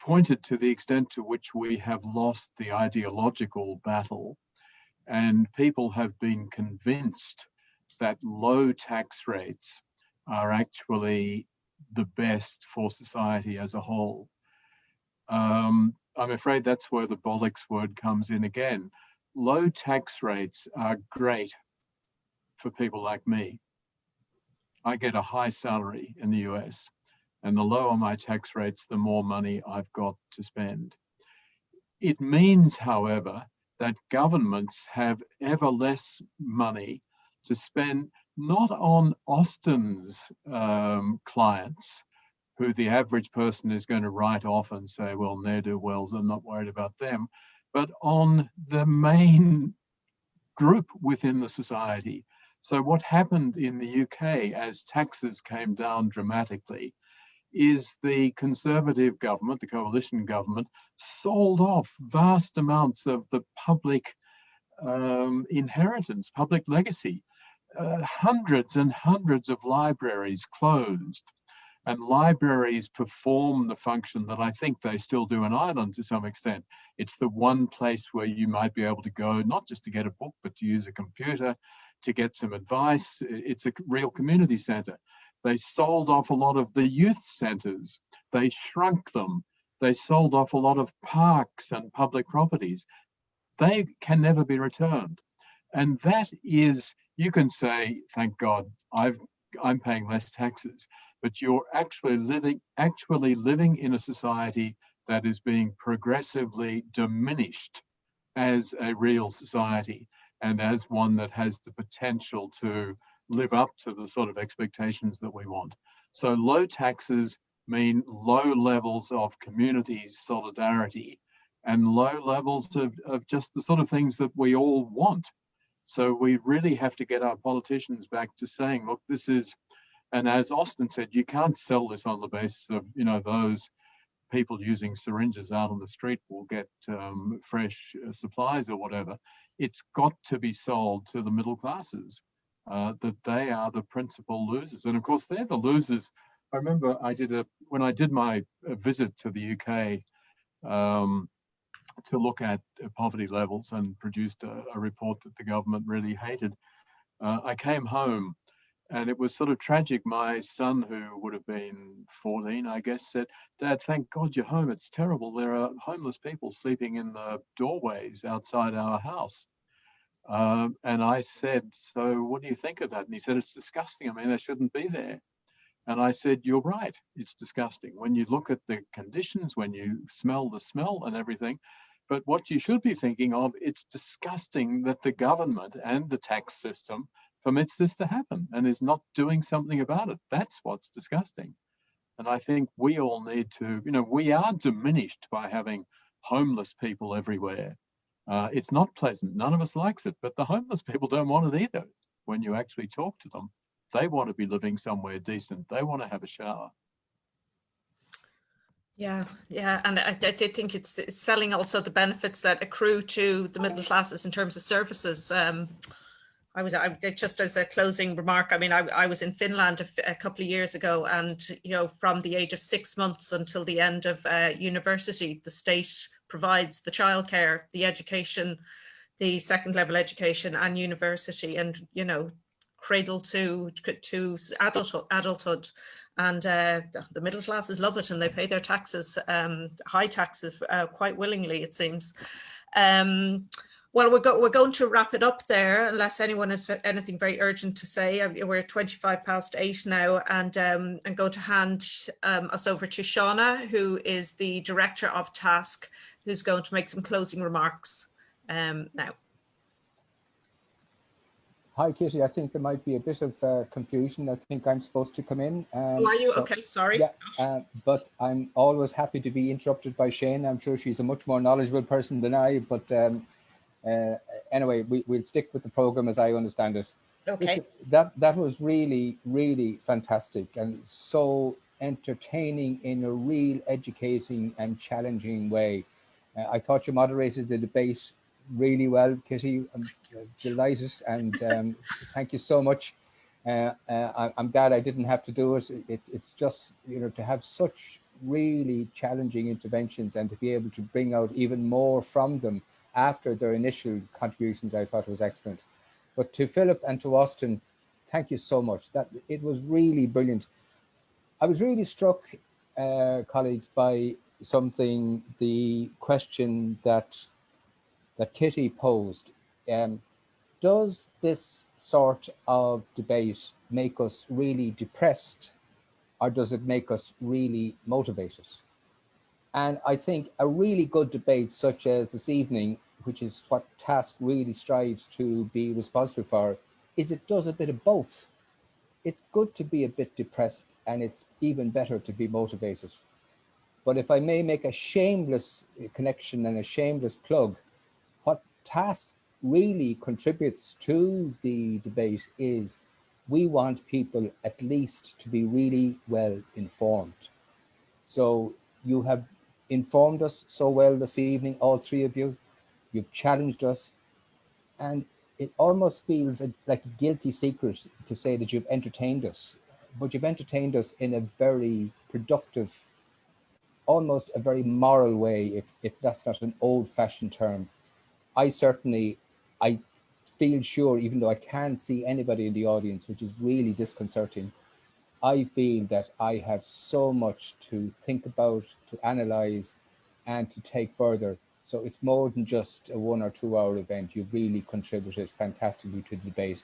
pointed to the extent to which we have lost the ideological battle, and people have been convinced that low tax rates are actually the best for society as a whole. I'm afraid that's where the bollocks word comes in again. Low tax rates are great for people like me. I get a high salary in the US, and the lower my tax rates, the more money I've got to spend. It means, however, that governments have ever less money to spend, not on Austin's clients, who the average person is going to write off and say, well, ne'er-do-wells, I'm not worried about them, but on the main group within the society. So what happened in the UK as taxes came down dramatically is the Conservative government, the coalition government, sold off vast amounts of the public inheritance, public legacy. Hundreds and hundreds of libraries closed, and libraries perform the function that I think they still do in Ireland to some extent. It's the one place where you might be able to go, not just to get a book, but to use a computer, to get some advice. It's a real community centre. They sold off a lot of the youth centres. They shrunk them. They sold off a lot of parks and public properties. They can never be returned. And that is, you can say, thank God, I'm paying less taxes, but you're actually living in a society that is being progressively diminished as a real society. and as one that has the potential to live up to the sort of expectations that we want. So low taxes mean low levels of community solidarity and low levels of just the sort of things that we all want. So we really have to get our politicians back to saying, look, this is, and as Austin said, you can't sell this on the basis of, you know, those people using syringes out on the street will get fresh supplies or whatever. It's got to be sold to the middle classes, that they are the principal losers. And of course, they're the losers. I remember when I did my visit to the UK to look at poverty levels and produced a report that the government really hated, I came home and it was sort of tragic. My son, who would have been 14, I guess, said, "Dad, thank God you're home. It's terrible. There are homeless people sleeping in the doorways outside our house." And I said, "So what do you think of that?" And he said, "It's disgusting. I mean, they shouldn't be there." And I said, "You're right. It's disgusting. When you look at the conditions, when you smell the smell and everything, but what you should be thinking of, it's disgusting that the government and the tax system permits this to happen and is not doing something about it. That's what's disgusting." And I think we all need to, you know, we are diminished by having homeless people everywhere. It's not pleasant. None of us likes it, but the homeless people don't want it either. When you actually talk to them, they want to be living somewhere decent. They want to have a shower. Yeah, and I think it's selling also the benefits that accrue to the middle classes in terms of services. I just as a closing remark, I mean, I was in Finland a couple of years ago, and you know, from the age of 6 months until the end of university, the state provides the childcare, the education, the second level education, and university, and you know, cradle to adulthood. And the middle classes love it, and they pay their taxes, high taxes, quite willingly, it seems. Well, we're going to wrap it up there, unless anyone has anything very urgent to say. We're 8:25 now, and I'm going to hand us over to Shauna, who is the director of TASC, who's going to make some closing remarks now. Hi, Kitty. I think there might be a bit of confusion. I think I'm supposed to come in. Oh, are you? So, okay, sorry. Yeah, but I'm always happy to be interrupted by Shane. I'm sure she's a much more knowledgeable person than I, but anyway, we'll stick with the program as I understand it. Okay. That was really, really fantastic and so entertaining in a real educating and challenging way. I thought you moderated the debate really well, Kitty. I'm delighted, and thank you so much. I'm glad I didn't have to do it. It's just, you know, to have such really challenging interventions and to be able to bring out even more from them after their initial contributions, I thought was excellent. But to Philip and to Austin, thank you so much. That it was really brilliant. I was really struck, colleagues, by something, the question that Kitty posed. Does this sort of debate make us really depressed, or does it make us really motivated? And I think a really good debate such as this evening, which is what TASC really strives to be responsible for, is it does a bit of both. It's good to be a bit depressed, and it's even better to be motivated. But if I may make a shameless connection and a shameless plug, what TASC really contributes to the debate is we want people at least to be really well informed. So you have informed us so well this evening, all three of you. You've challenged us, and it almost feels like a guilty secret to say that you've entertained us, but you've entertained us in a very productive, almost a very moral way, if that's not an old-fashioned term. I feel sure, even though I can't see anybody in the audience, which is really disconcerting, I feel that I have so much to think about, to analyze, and to take further. So it's more than just a 1 or 2 hour event. You've really contributed fantastically to the debate.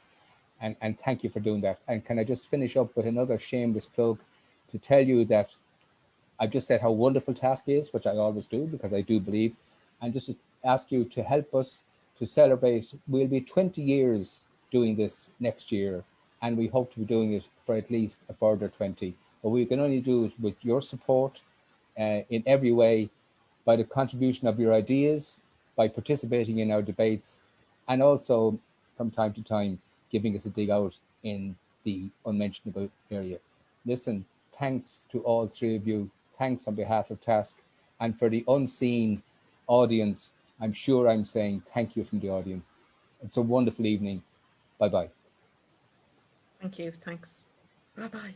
And thank you for doing that. And can I just finish up with another shameless plug to tell you that I've just said how wonderful TASC is, which I always do because I do believe, and just to ask you to help us to celebrate. We'll be 20 years doing this next year, and we hope to be doing it for at least a further 20. But we can only do it with your support in every way, by the contribution of your ideas, by participating in our debates, and also from time to time giving us a dig out in the unmentionable area. Listen, thanks to all three of you. Thanks on behalf of TASC, and for the unseen audience, I'm sure I'm saying thank you from the audience. It's a wonderful evening. Bye-bye. Thank you. Thanks. Bye-bye.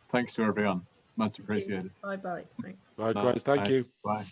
Thanks to everyone. Much appreciated. Bye-bye. Thanks. Likewise, thank you. Bye.